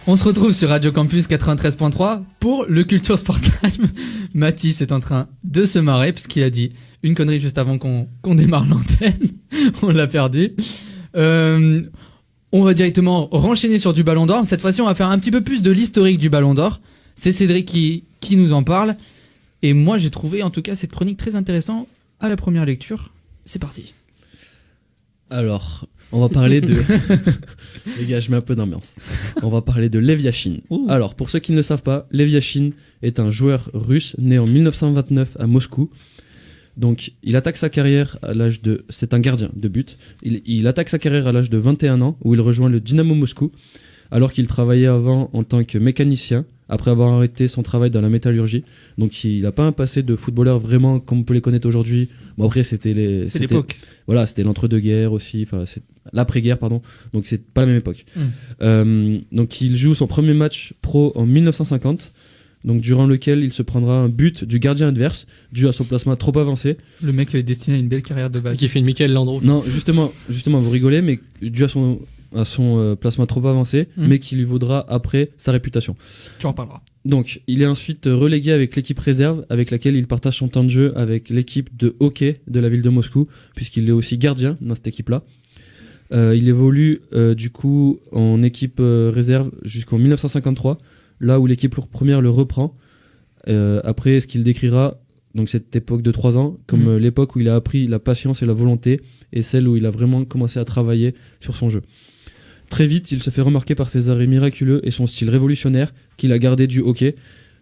A: On se retrouve sur Radio Campus 93.3 pour le Culture Sport Time. Mathis est en train de se marrer parce qu'il a dit une connerie juste avant qu'on démarre l'antenne. On l'a perdu. On va directement renchaîner sur du Ballon d'Or. Cette fois-ci, on va faire un petit peu plus de l'historique du Ballon d'Or. C'est Cédric qui nous en parle. Et moi, j'ai trouvé en tout cas cette chronique très intéressante à la première lecture. C'est parti.
C: Alors, on va parler de... Les gars, je mets un peu d'ambiance. On va parler de Lev Yashin. Alors, pour ceux qui ne le savent pas, Lev Yashin est un joueur russe né en 1929 à Moscou. Donc, il attaque sa carrière à l'âge de... C'est un gardien de but. Il attaque sa carrière à l'âge de 21 ans, où il rejoint le Dynamo Moscou, alors qu'il travaillait avant en tant que mécanicien, après avoir arrêté son travail dans la métallurgie. Donc, il n'a pas un passé de footballeur vraiment comme on peut les connaître aujourd'hui. Bon, après, c'était
A: l'époque.
C: Voilà, c'était l'entre-deux-guerres aussi, enfin, c'est l'après-guerre, pardon. Donc, c'est pas la même époque. Donc, il joue son premier match pro en 1950. Donc, durant lequel il se prendra un but du gardien adverse dû à son placement trop avancé.
A: Le mec est destiné à une belle carrière de bague.
B: Qui fait une Michael Landreau.
C: Non, justement, vous rigolez, mais dû à son placement trop avancé, mais qui lui vaudra après sa réputation.
A: Tu en parleras.
C: Donc, il est ensuite relégué avec l'équipe réserve, avec laquelle il partage son temps de jeu avec l'équipe de hockey de la ville de Moscou, puisqu'il est aussi gardien dans cette équipe-là. Il évolue du coup en équipe réserve jusqu'en 1953, là où l'équipe première le reprend. Après, ce qu'il décrira, donc cette époque de 3 ans, comme l'époque où il a appris la patience et la volonté, et celle où il a vraiment commencé à travailler sur son jeu. Très vite, il se fait remarquer par ses arrêts miraculeux et son style révolutionnaire qu'il a gardé du hockey.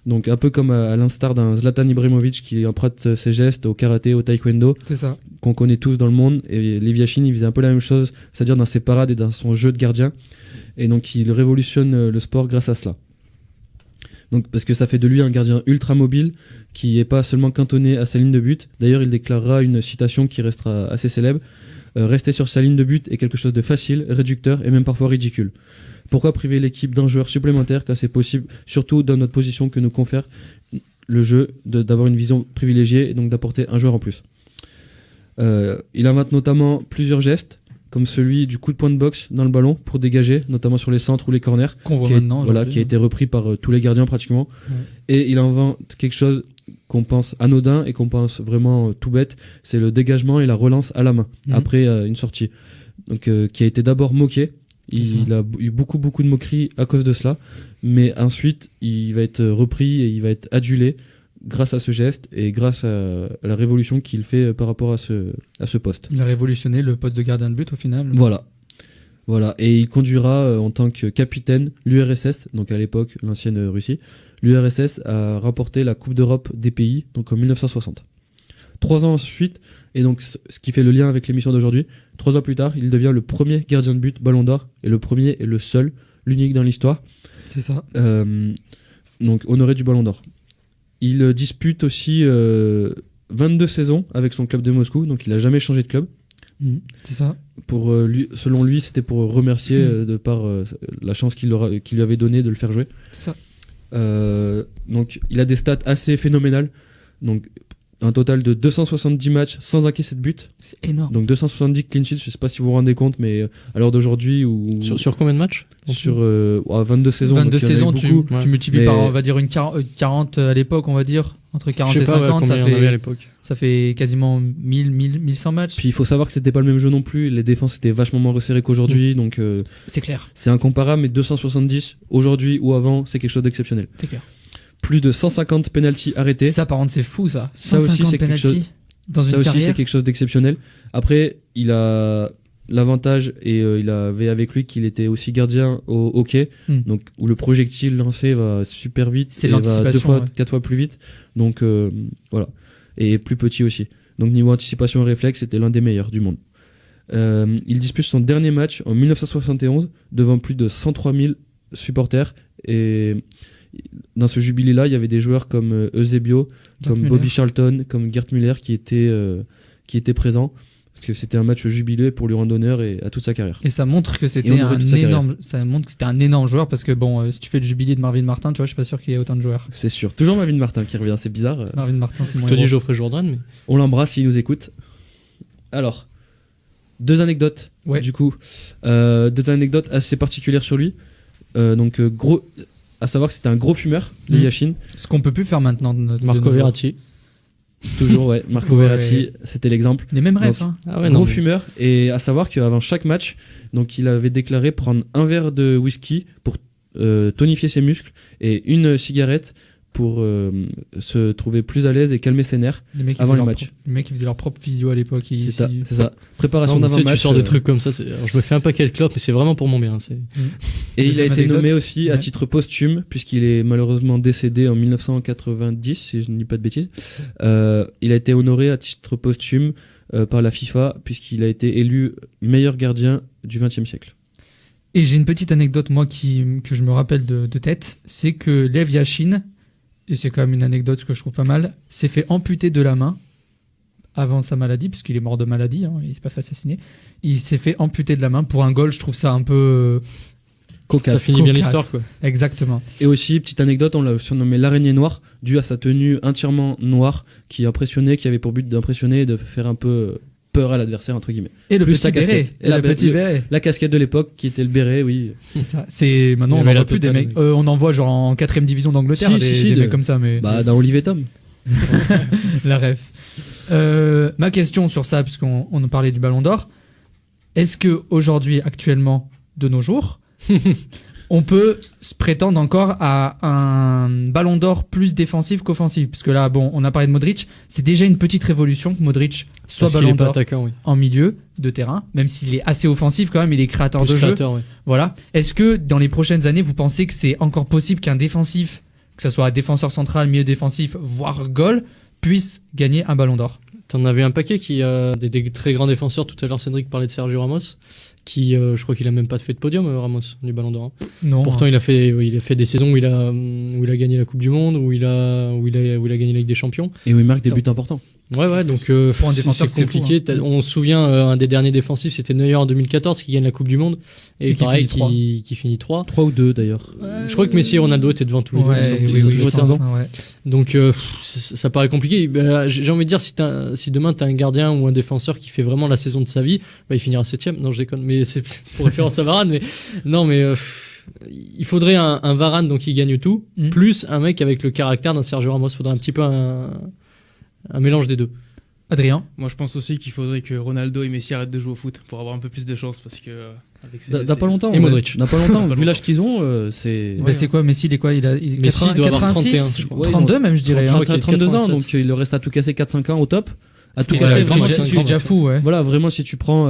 C: Donc un peu comme à l'instar d'un Zlatan Ibrahimovic qui emprunte ses gestes au karaté, au taekwondo,
A: c'est ça,
C: qu'on connaît tous dans le monde. Et Lev Yashin, il faisait un peu la même chose, c'est-à-dire dans ses parades et dans son jeu de gardien. Et donc il révolutionne le sport grâce à cela. Donc, parce que ça fait de lui un gardien ultra mobile qui n'est pas seulement cantonné à sa ligne de but. D'ailleurs, il déclarera une citation qui restera assez célèbre. Rester sur sa ligne de but est quelque chose de facile, réducteur et même parfois ridicule. Pourquoi priver l'équipe d'un joueur supplémentaire quand c'est possible, surtout dans notre position que nous confère le jeu, d'avoir une vision privilégiée et donc d'apporter un joueur en plus. Il invente notamment plusieurs gestes, comme celui du coup de poing de boxe dans le ballon pour dégager, notamment sur les centres ou les corners,
A: qu'on voit maintenant,
C: qui a été repris par tous les gardiens pratiquement. Ouais. Et il invente quelque chose qu'on pense anodin et qu'on pense vraiment tout bête, c'est le dégagement et la relance à la main après une sortie. Donc qui a été d'abord moqué. Il a eu beaucoup de moqueries à cause de cela, mais ensuite il va être repris et il va être adulé grâce à ce geste et grâce à la révolution qu'il fait par rapport à ce poste.
A: Il a révolutionné le poste de gardien de but au final.
C: Voilà, et il conduira en tant que capitaine l'URSS, donc à l'époque l'ancienne Russie. L'URSS a remporté la Coupe d'Europe des pays, donc en 1960. 3 ans ensuite, et donc ce qui fait le lien avec l'émission d'aujourd'hui, 3 ans plus tard, il devient le premier gardien de but Ballon d'Or, et le premier et le seul, l'unique dans l'histoire.
A: C'est ça.
C: Donc honoré du Ballon d'Or. Il dispute aussi 22 saisons avec son club de Moscou, donc il n'a jamais changé de club.
A: C'est ça.
C: Selon lui, c'était pour remercier de par la chance qu'il lui avait donnée de le faire jouer.
A: C'est ça.
C: Donc il a des stats assez phénoménales. Donc un total de 270 matchs sans encaisser de but.
A: C'est énorme.
C: Donc 270 clean sheets, je sais pas si vous vous rendez compte, mais à l'heure d'aujourd'hui
B: sur combien de matchs?
C: Sur 22 saisons.
A: 22 saisons, tu multiplies par, on va dire, 40 à l'époque, on va dire. Entre 40 et 50, ça fait quasiment 1100 matchs.
C: Puis il faut savoir que c'était pas le même jeu non plus. Les défenses étaient vachement moins resserrées qu'aujourd'hui. Donc
A: c'est clair.
C: C'est incomparable, mais 270 aujourd'hui ou avant, c'est quelque chose d'exceptionnel.
A: C'est clair.
C: Plus de 150 penalties arrêtés.
A: Ça, par contre, c'est fou, ça.
C: Ça aussi, c'est quelque chose.
A: Dans une carrière.
C: Ça aussi, c'est quelque chose d'exceptionnel. Après, il a l'avantage et il avait avec lui qu'il était aussi gardien au hockey, donc où le projectile lancé va super vite,
A: c'est
C: et va 4 fois plus vite, donc voilà, et plus petit aussi. Donc niveau anticipation et réflexe, c'était l'un des meilleurs du monde. Il dispute son dernier match en 1971 devant plus de 103 000 supporters, et dans ce jubilé-là, il y avait des joueurs comme Eusebio, comme Bobby Charlton, comme Gerd Müller qui étaient présents. Parce que c'était un match jubilé pour lui rendre honneur et à toute sa carrière.
A: Et ça montre que c'était un énorme joueur, parce que bon, si tu fais le jubilé de Marvin Martin, tu vois, je suis pas sûr qu'il y ait autant de joueurs.
C: C'est sûr. Toujours Marvin Martin qui revient, c'est bizarre.
A: Marvin Martin, c'est moins.
B: Je te dis Geoffrey Jourdain, mais
C: on l'embrasse s'il nous écoute. Alors, 2 anecdotes,
A: Ouais.
C: du coup. 2 anecdotes assez particulières sur lui. Gros, à savoir que c'était un gros fumeur, Lev Yashin.
A: Ce qu'on peut plus faire maintenant. De
B: Marco
A: nos jours.
B: Verratti.
C: Toujours, ouais. Marco
A: Ouais.
C: Verratti, c'était l'exemple.
A: Les mêmes rêves.
C: Donc,
A: Hein.
B: Ah ouais,
C: Gros
B: mais-
C: fumeur. Et à savoir qu'avant chaque match, donc il avait déclaré prendre un verre de whisky pour tonifier ses muscles et une cigarette pour se trouver plus à l'aise et calmer ses nerfs.
A: Les mecs,
C: Avant
A: faisaient
C: le
A: leur
C: match.
A: les mecs, ils faisaient leur propre physio à l'époque.
C: C'est ça. Préparation
B: Non, mais tu sais,
C: d'avant-match.
B: tu sors des trucs comme ça. Alors, je me fais un paquet de clopes, mais c'est vraiment pour mon bien.
C: Et il a
A: Deuxième
C: été
A: anecdote.
C: nommé aussi à
A: Ouais.
C: titre posthume, puisqu'il est malheureusement décédé en 1990, si je ne dis pas de bêtises. Il a été honoré à titre posthume par la FIFA, puisqu'il a été élu meilleur gardien du XXe siècle.
A: Et j'ai une petite anecdote, moi, que je me rappelle de tête. C'est que Lev Yashin, et c'est quand même une anecdote que je trouve pas mal, s'est fait amputer de la main avant sa maladie, puisqu'il est mort de maladie, hein, il s'est pas fait assassiner. Il s'est fait amputer de la main pour un goal, je trouve ça un peu...
B: Ça finit bien
A: cocasse.
B: l'histoire, quoi.
A: Exactement.
C: Et aussi, petite anecdote, on l'a surnommé l'araignée noire, dû à sa tenue entièrement noire, qui impressionnait, qui avait pour but d'impressionner et de faire un peu peur à l'adversaire, entre guillemets.
A: Et le
C: Plus
A: petit
C: sa
A: béret.
C: casquette.
A: Et le petit
C: Le-
A: béret.
C: La casquette de l'époque, qui était le béret, oui.
A: C'est ça. C'est maintenant
B: Il y
A: on
B: avait
A: en
B: la
A: voit plus des
B: totale,
A: mecs.
B: oui.
A: On en voit genre en 4ème division d'Angleterre
C: Si,
A: des,
C: si, si,
A: des
C: de-
A: mecs comme ça, mais
C: Bah, dans Olivier Tom.
A: la ref. Ma question sur ça, puisqu'on en parlait du Ballon d'Or, est-ce que aujourd'hui, actuellement, de nos jours, on peut se prétendre encore à un Ballon d'Or plus défensif qu'offensif? Parce que là, bon, on a parlé de Modric, c'est déjà une petite révolution que Modric soit
B: Parce qu'il
A: Ballon
B: est pas
A: d'Or
B: attaquant, oui.
A: en milieu de terrain, même s'il est assez offensif quand même, il est créateur
B: Plus
A: de jeu.
B: créateur, ouais.
A: Voilà. Est-ce que dans les prochaines années, vous pensez que c'est encore possible qu'un défensif, que ce soit défenseur central, milieu défensif, voire goal, puisse gagner un Ballon d'Or?
B: T'en avais un paquet qui a des très grands défenseurs. Tout à l'heure, Cédric parlait de Sergio Ramos, qui, je crois qu'il a même pas fait de podium, Ramos, du Ballon d'Or.
A: Non.
B: Pourtant, il a fait des saisons où il a gagné la Coupe du Monde, où il a gagné la Ligue des Champions.
C: Et où il marque des
A: Non.
C: buts importants.
B: Ouais, donc
A: Pour un défenseur,
B: c'est
A: c'est fou,
B: compliqué.
A: hein.
B: On se souvient, un des derniers défensifs, c'était Neuer en 2014, qui gagne la Coupe du Monde, et,
A: Et qui
B: pareil,
A: finit
B: qui finit 3.
C: 3 ou 2 d'ailleurs.
B: Je crois que Messi et Ronaldo étaient devant tous les deux.
A: Ouais,
B: Ils ont
A: oui,
B: toujours
A: oui, je
B: été
A: pense,
B: devant.
A: ouais.
B: Donc ça paraît compliqué. Bah, j'ai envie de dire, si demain t'as un gardien ou un défenseur qui fait vraiment la saison de sa vie, bah, il finira 7ème. Non, je déconne, mais c'est pour référence à Varane. Mais non, mais il faudrait un Varane donc qui gagne tout,
A: Mm.
B: plus un mec avec le caractère d'un Sergio Ramos. Il faudrait un petit peu un mélange des deux.
A: Adrien?
E: Moi, je pense aussi qu'il faudrait que Ronaldo et Messi arrêtent de jouer au foot pour avoir un peu plus de chance parce que avec ces-
C: Dans pas longtemps.
B: Et Modric.
C: Dans pas longtemps.
E: Pas
C: Vu l'âge
E: longtemps.
C: qu'ils ont, c'est.
A: Bah, c'est quoi, Messi, il est quoi? Il a
B: Messi, il doit avoir 31, je crois.
A: 32 même, je dirais.
B: Je
A: hein.
B: crois qu'il est
C: 32 ans,
B: 87.
C: donc il leur reste à tout casser 4-5 ans au top. À
A: Ce
C: tout
A: qui est
B: casser,
A: déjà-
B: vraiment,
A: ce qui est
B: c'est
A: déjà fou, ouais.
C: Voilà, vraiment, si tu prends,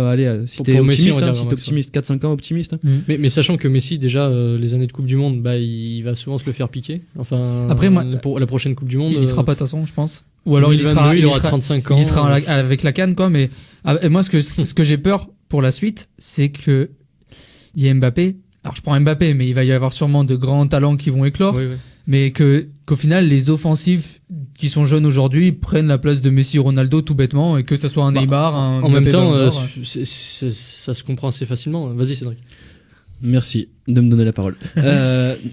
C: si
B: Pour
C: t'es
B: Messi,
C: optimiste,
B: on va dire
C: si t'es
B: vraiment
C: optimiste, 4-5 ans optimiste. hein.
B: Mais sachant que Messi, déjà, les années de Coupe du Monde, bah, il va souvent se le faire piquer. Enfin,
A: Après, moi,
B: pour la prochaine Coupe du Monde.
A: Il y sera pas de toute façon, je pense. Ou alors il y
B: 2022,
A: sera,
B: il aura 35 ans.
A: il y sera avec la canne, quoi. Mais et moi, ce que j'ai peur pour la suite, c'est que il y a Mbappé. Alors je prends Mbappé, mais il va y avoir sûrement de grands talents qui vont éclore.
B: Oui, oui.
A: Mais qu'au final, les offensifs qui sont jeunes aujourd'hui prennent la place de Messi, Ronaldo, tout bêtement, et que ça soit un
B: Bah,
A: Neymar, un
B: En même
A: Mbappé,
B: temps,
A: Ballon d'Or.
B: ça se comprend assez facilement. Vas-y, Cédric.
C: Merci de me donner la parole.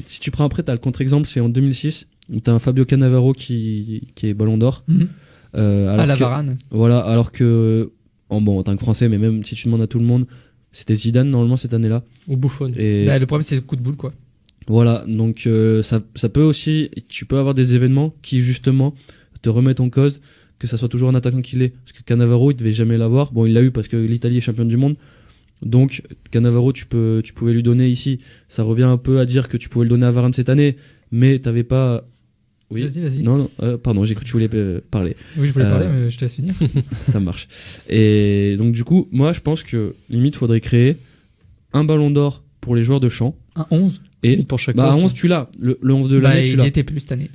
C: Si tu prends après, t'as le contre-exemple, c'est en 2006, où t'as un Fabio Cannavaro qui est Ballon d'Or.
A: Mhm.
C: Alors
A: à la
C: que-
A: Varane.
C: Voilà, alors que, bon, en tant que Français, mais même si tu demandes à tout le monde, c'était Zidane normalement cette année-là.
B: Ou Buffon.
C: Et
A: Bah, le problème, c'est le coup de boule, quoi.
C: voilà, donc ça peut aussi, tu peux avoir des événements qui justement te remettent en cause, que ça soit toujours un attaquant qu'il est. Parce que Cannavaro, il devait jamais l'avoir. Bon, il l'a eu parce que l'Italie est championne du monde. Donc Cannavaro, tu pouvais lui donner ici. Ça revient un peu à dire que tu pouvais le donner à Varane cette année, mais t'avais pas. Oui.
A: Vas-y.
C: Non, pardon, j'ai cru que tu voulais parler.
A: Oui, je voulais
C: Euh,
A: parler, mais je te laisse finir.
C: Ça marche. Et donc du coup, moi je pense que limite faudrait créer un ballon d'or pour les joueurs de champ.
A: Un 11.
C: Et
B: Pour chaque
C: bah, à
B: poste.
C: 11 tu l'as. Le 11 de
A: Bah,
C: l'année tu
A: il
C: l'as.
A: y était plus cette année.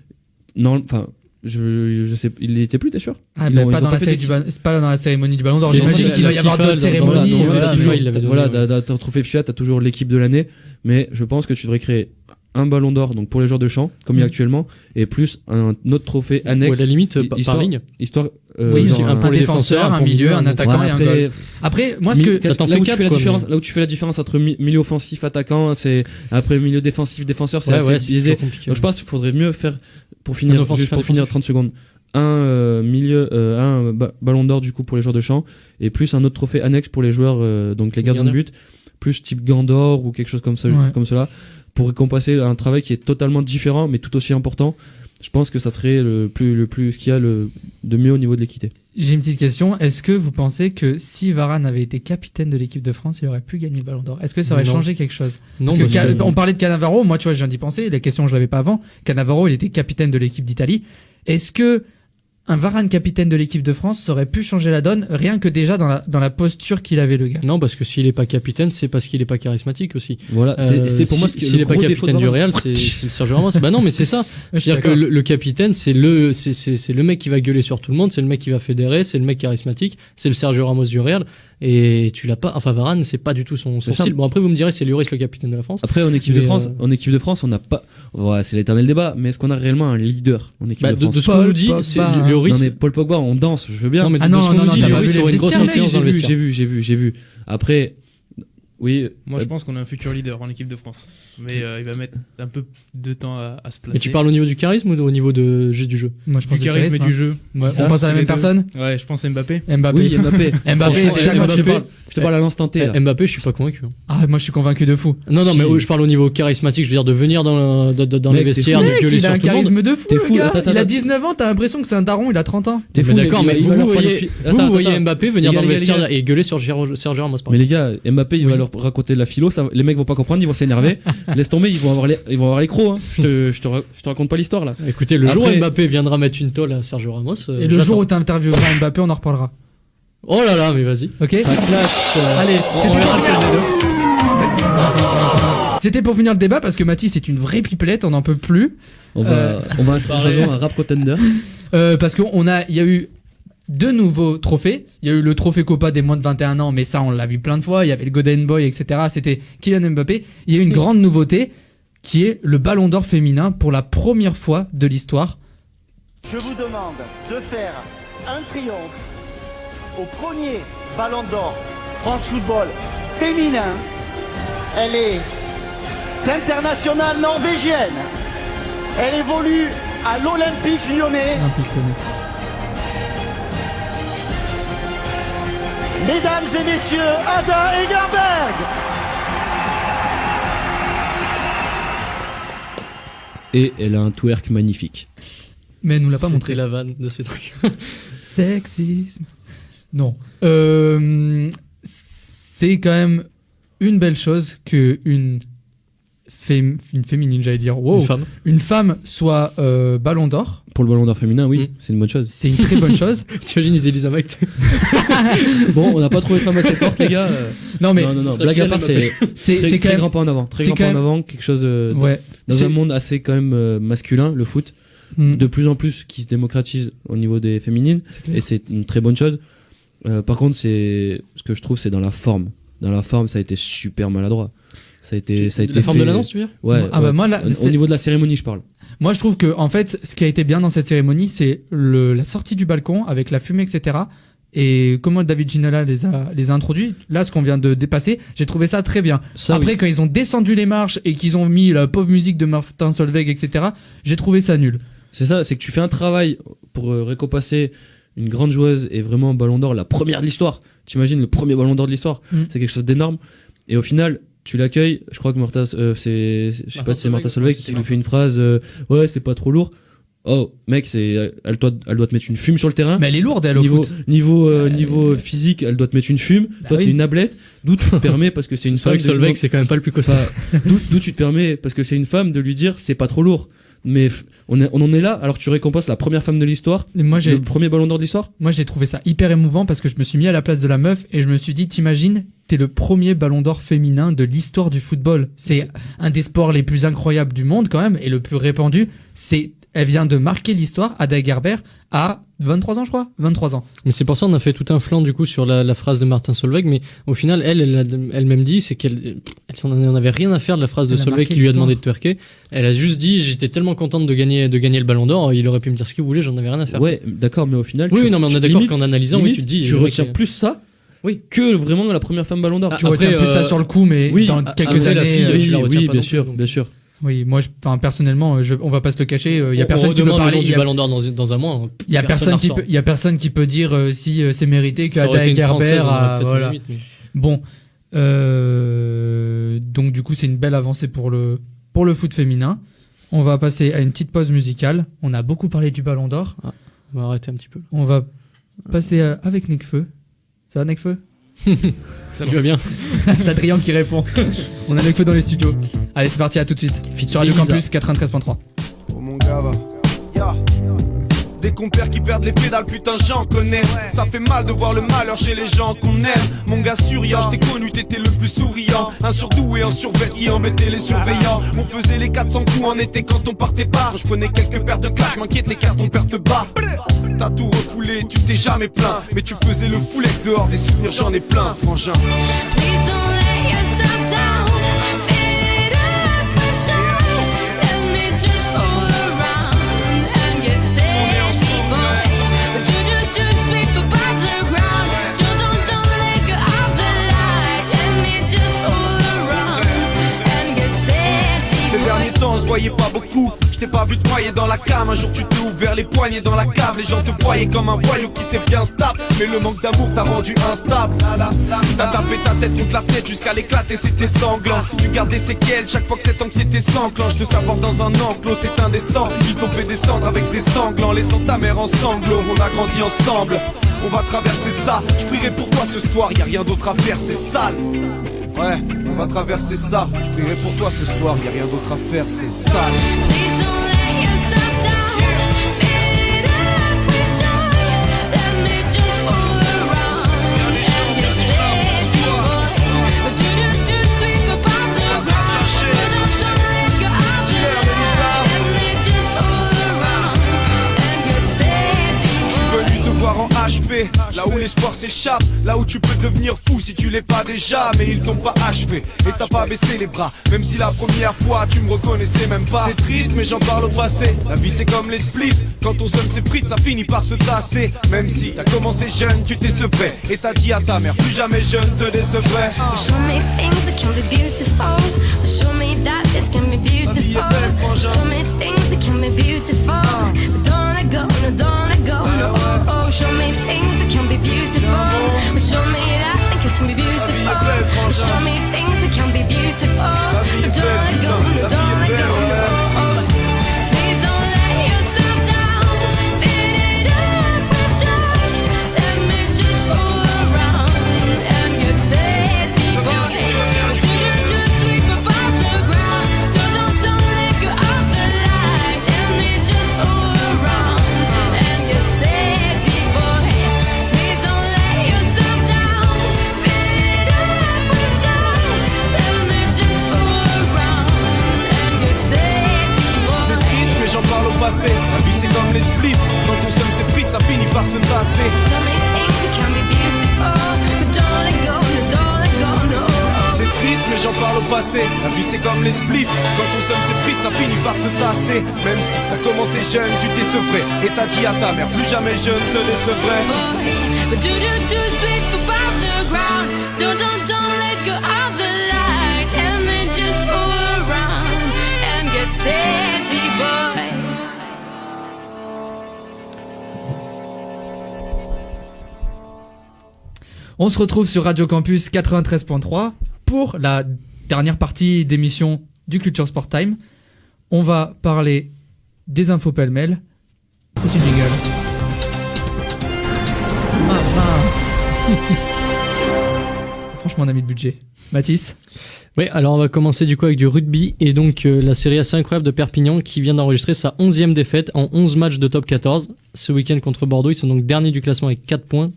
C: Non, enfin, je sais, il y était plus, t'es sûr?
A: Ah,
C: Ils
A: bah,
C: l'ont-
A: pas
C: ils ont
A: dans la
C: fait
A: série
C: des-
A: du c'est pas dans la cérémonie du Ballon d'Or.
C: C'est-
A: J'imagine
C: c'est
A: qu'il va y
B: la
A: avoir
B: FIFA,
A: d'autres
B: dans-
A: cérémonies.
C: Voilà, dans
B: voilà,
C: la
B: FIFA,
C: FIFA,
B: il l'avait donné.
C: voilà, dans le trophée FIA, t'as toujours l'équipe de l'année, mais je pense que tu devrais créer un ballon d'or donc pour les joueurs de champ, comme il y a actuellement, et plus un autre trophée
B: Ou
C: annexe.
B: à la limite, par
C: histoire-
B: ligne.
C: Histoire.
A: Oui,
C: genre
B: un pour
A: un
B: les
A: défenseur,
B: défenseurs,
A: un
B: pour
A: milieu,
B: milieu,
A: un
B: un
A: attaquant
C: Ouais,
A: et un
C: après,
A: goal. Après, moi, ce que.
B: ça t'en
C: là
B: fait
C: où tu
B: 4,
C: fais la
B: quoi,
C: différence,
B: mais-
C: là où tu fais la différence entre milieu offensif, attaquant, c'est après milieu défensif, défenseur, c'est assez
B: c'est
C: biaisé.
B: toujours compliqué.
C: Donc je pense qu'il faudrait mieux faire, pour finir,
B: Un offensif,
C: juste pour
B: un
C: finir
B: défensif.
C: 30 secondes, ballon d'or du coup pour les joueurs de champ et plus un autre trophée annexe pour les joueurs, donc les gardiens de but, plus type gant d'or ou quelque chose comme ça, comme cela, pour récompenser un travail qui est totalement différent mais tout aussi important. Je pense que ça serait le plus ce qu'il y a de mieux au niveau de l'équité.
A: J'ai une petite question. Est-ce que vous pensez que si Varane avait été capitaine de l'équipe de France, il aurait pu gagner le Ballon d'Or? Est-ce que ça aurait changé quelque chose?
B: Non,
A: Parce que on parlait de Cannavaro. Moi, tu vois, je viens d'y penser. La question, je l'avais pas avant. Cannavaro, il était capitaine de l'équipe d'Italie. Est-ce que un Varane capitaine de l'équipe de France aurait pu changer la donne, rien que déjà dans la posture qu'il avait, le gars?
B: Non, parce que s'il est pas capitaine, c'est parce qu'il est pas charismatique aussi.
C: Voilà, c'est pour moi
B: s'il est pas capitaine du Real, c'est le Sergio Ramos. Bah non, mais c'est ça. C'est-à-dire que le capitaine, c'est le mec qui va gueuler sur tout le monde, c'est le mec qui va fédérer, c'est le mec charismatique, c'est le Sergio Ramos du Real. Et tu l'as pas, enfin Varane, c'est pas du tout son style. Bon, après vous me direz, c'est Lloris le capitaine de la France.
C: Après en équipe de France, on n'a pas, c'est l'éternel débat, mais est-ce qu'on a réellement un leader en équipe de France?
B: De ce qu'on nous dit, c'est Lloris.
C: Non mais Paul Pogba, on danse, je veux bien.
B: Non mais de ce qu'on nous dit, Lloris aurait une grosse influence dans le vestiaire.
C: J'ai vu. Après, oui.
E: Moi, je pense qu'on a un futur leader en équipe de France. Mais il va mettre un peu de temps à se placer.
B: Mais tu parles au niveau du charisme ou au niveau juste du jeu?
A: Moi, je pense
E: du charisme et du jeu.
A: Ouais, on pense à la même personne?
E: Ouais, je pense à Mbappé.
C: Oui, Mbappé. Je te parle à l'instant T.
B: Mbappé, je suis pas convaincu.
A: Ah, moi, je suis convaincu de fou.
B: Non, mais je parle au niveau charismatique, je veux dire de venir dans les vestiaires, de gueuler sur tout le monde.
A: Il a un charisme de fou, le gars.
C: Attends.
A: Il a 19 ans, t'as l'impression que c'est un daron, il a 30 ans.
B: T'es fou, d'accord, mais vous voyez Mbappé venir dans le vestiaire et gueuler sur Sergio Ramos.
C: Mais les gars, Mbappé, il va leur raconter de la philo, les mecs vont pas comprendre, ils vont s'énerver. Laisse tomber, ils vont avoir les crocs. Je te raconte pas l'histoire là.
B: Écoutez, le jour où Mbappé viendra mettre une tôle à Sergio Ramos.
A: Et le jour où t'intervieweras Mbappé, on en reparlera.
B: Oh là là, mais vas-y.
A: Ok.
C: Ça clash.
A: Allez, c'était pour finir le débat parce que Mathis c'est une vraie pipelette, on n'en peut plus.
C: On va inscrire un rap contender.
A: Parce il y a eu 2 nouveaux trophées. Il y a eu le trophée Copa des moins de 21 ans, mais ça on l'a vu plein de fois. Il y avait le Golden Boy, etc. C'était Kylian Mbappé. Il y a eu une grande nouveauté qui est le Ballon d'Or féminin pour la première fois de l'histoire.
D: Je vous demande de faire un triomphe au premier Ballon d'Or France Football féminin. Elle est internationale norvégienne. Elle évolue à l'Olympique Lyonnais. Mesdames et messieurs, Ada Egerberg.
C: Et elle a un twerk magnifique.
A: Mais elle nous l'a pas montré.
B: La vanne de ces trucs.
A: Sexisme. Non. C'est quand même une belle chose que une féminine, j'allais dire. Wow. Une femme soit Ballon d'Or.
C: Pour le Ballon d'Or féminin, oui, c'est une bonne chose.
A: C'est une très bonne chose.
B: T'imagines Elisabeth.
C: Bon, on n'a pas trouvé de femme assez forte, les gars.
A: Non, mais
C: blague à part, c'est
A: quand
C: très
A: même
C: grand pas en avant. Très grand pas en avant, quelque chose dans un monde assez quand même masculin, le foot. De plus en plus qui se démocratise au niveau des féminines. Et c'est une très bonne chose. Par contre, ce que je trouve, c'est dans la forme. Dans la forme, ça a été super maladroit. Ça a été
B: la forme de l'annonce, tu veux dire?
C: Ouais.
A: Bah moi, là,
C: au niveau de la cérémonie, je parle.
A: Moi, je trouve que en fait, ce qui a été bien dans cette cérémonie, c'est la sortie du balcon avec la fumée, etc. Et comment David Ginola les a introduits. Là, ce qu'on vient de dépasser, j'ai trouvé ça très bien. Après, quand ils ont descendu les marches et qu'ils ont mis la pauvre musique de Martin Solveig, etc., j'ai trouvé ça nul.
C: C'est ça, c'est que tu fais un travail pour récompenser une grande joueuse et vraiment Ballon d'Or, la première de l'histoire. T'imagines le premier Ballon d'Or de l'histoire, c'est quelque chose d'énorme. Et au final, tu l'accueilles. Je crois que Martin Solveig qui lui fait une phrase. Ouais, c'est pas trop lourd. Oh, mec, elle doit te mettre une fume sur le terrain.
A: Mais elle est lourde, elle, au foot.
C: Niveau physique, elle doit te mettre une fume. Toi, t'es une ablette. D'où tu te permets, parce que c'est une femme.
B: Solveig, c'est quand même pas le plus costaud.
C: D'où tu te permets, parce que c'est une femme, de lui dire c'est pas trop lourd. Mais on en est là, alors tu récompenses la première femme de l'histoire, le premier Ballon d'Or de l'histoire.
A: Moi, j'ai trouvé ça hyper émouvant parce que je me suis mis à la place de la meuf et je me suis dit, t'imagines, t'es le premier Ballon d'Or féminin de l'histoire du football. C'est un des sports les plus incroyables du monde quand même et le plus répandu. Elle vient de marquer l'histoire. Ada Egerberg à 23 ans, je crois. 23 ans.
B: Mais c'est pour ça qu'on a fait tout un flanc du coup sur la phrase de Martin Solveig. Mais au final, elle-même dit, c'est qu'elle en avait rien à faire de la phrase de Solveig qui lui a demandé de twerker. Elle a juste dit, j'étais tellement contente de gagner le Ballon d'Or. Il aurait pu me dire ce qu'il voulait, j'en avais rien à faire.
C: Ouais, d'accord, mais au final.
B: Oui, non, mais on est d'accord qu'en analysant, oui, tu te dis.
C: Tu retires plus ça. Oui, que vraiment la première femme Ballon d'Or.
A: Tu retiens plus ça sur le coup, mais dans quelques années.
C: Oui, bien sûr.
A: Oui, moi, personnellement, on va pas se le cacher. Il y a
B: On
A: personne qui peut
B: redemande le
A: parler.
B: nom du Ballon d'Or dans un mois. Hein.
A: Il y a personne qui peut. Il y a personne qui peut dire si c'est mérité qu'Ada Hegerberg. Voilà.
B: Limite, mais...
A: Bon, donc du coup, c'est une belle avancée pour le foot féminin. On va passer à une petite pause musicale. On a beaucoup parlé du Ballon d'Or.
B: On va arrêter un petit peu.
A: On va passer avec Nekfeu. Ça va, Nekfeu?
B: Ça va bien.
A: C'est Adrien qui répond. On a Nekfeu dans les studios. Allez, c'est parti, à tout de suite. Sur Radio Campus 93.3.
F: Oh mon gars, va. Ya. Des compères qui perdent les pédales, putain j'en connais. Ça fait mal de voir le malheur chez les gens qu'on aime. Mon gars souriant, je t'ai connu, t'étais le plus souriant. Un surdoué, un survêt qui embêtait les surveillants. On faisait les 400 coups en été quand on partait pas. Je prenais quelques paires de clash, m'inquiétais car ton père te bat. T'as tout refoulé, tu t'es jamais plaint. Mais tu faisais le foulet dehors, des souvenirs j'en ai plein, frangin. On se voyait pas beaucoup, je t'ai pas vu te noyer dans la came. Un jour tu t'es ouvert les poignets dans la cave. Les gens te voyaient comme un voyou qui s'est bien stable. Mais le manque d'amour t'a rendu instable. T'as tapé ta tête contre la fenêtre jusqu'à l'éclater, c'était sanglant. Tu gardes des séquelles chaque fois que cette anxiété s'enclenche. De savoir dans un enclos, c'est indécent. Ils t'ont fait descendre avec des sanglants, laissant ta mère en sanglots. On a grandi ensemble, on va traverser ça. Je prierai pour toi ce soir, y a rien d'autre à faire, c'est sale. Ouais, on va traverser ça. Je prierai pour toi ce soir, y a rien d'autre à faire, c'est sale. En HP, là où l'espoir s'échappe, là où tu peux devenir fou si tu l'es pas déjà. Mais ils t'ont pas achevé et t'as pas baissé les bras. Même si la première fois tu me reconnaissais même pas. C'est triste mais j'en parle au passé. La vie c'est comme les spliffs, quand on somme ses frites ça finit par se tasser. Même si t'as commencé jeune tu t'es sevré et t'as dit à ta mère plus jamais je ne te décevrai.
G: Show me things that can be beautiful. Show me that this can be beautiful. Show me things that can be beautiful. But don't let go, no don't let go, no oh oh. Show me things that can be beautiful. Show me that things can be beautiful. Show me things that can be beautiful. But don't let go, no don't let go, no oh oh. Please don't let yourself down. Fill it up with joy. Let me just fool around and get steady, boy. Do sweep above the ground. Don't let go of the light. Let me just fool around and get steady, boy. Please don't let yourself down. Fill it up with joy. Let me just fool around and get steady, boy.
F: C'est triste mais j'en parle au passé. La vie c'est comme les spliffs, quand on somme ses frites ça finit par se tasser.
G: Show me things that can be beautiful, but don't let go, no, don't let go, no.
F: C'est triste mais j'en parle au passé. La vie c'est comme les spliffs, quand on somme ses frites ça finit par se tasser. Même si t'as commencé jeune tu t'es sevré et t'as dit à ta mère plus jamais je ne te décevrai.
G: But do sweep above the ground. Don't let go of the light. Let me just fool around and get steady, boy.
A: On se retrouve sur Radio Campus 93.3 pour la dernière partie d'émission du Culture Sport Time. On va parler des infos pêle-mêle. Petit jingle. Franchement, on a mis le budget. Mathis?
B: Oui, alors on va commencer du coup avec du rugby et donc la série assez incroyable de Perpignan qui vient d'enregistrer sa 11e défaite en 11 matchs de top 14 ce week-end contre Bordeaux. Ils sont donc derniers du classement avec 4 points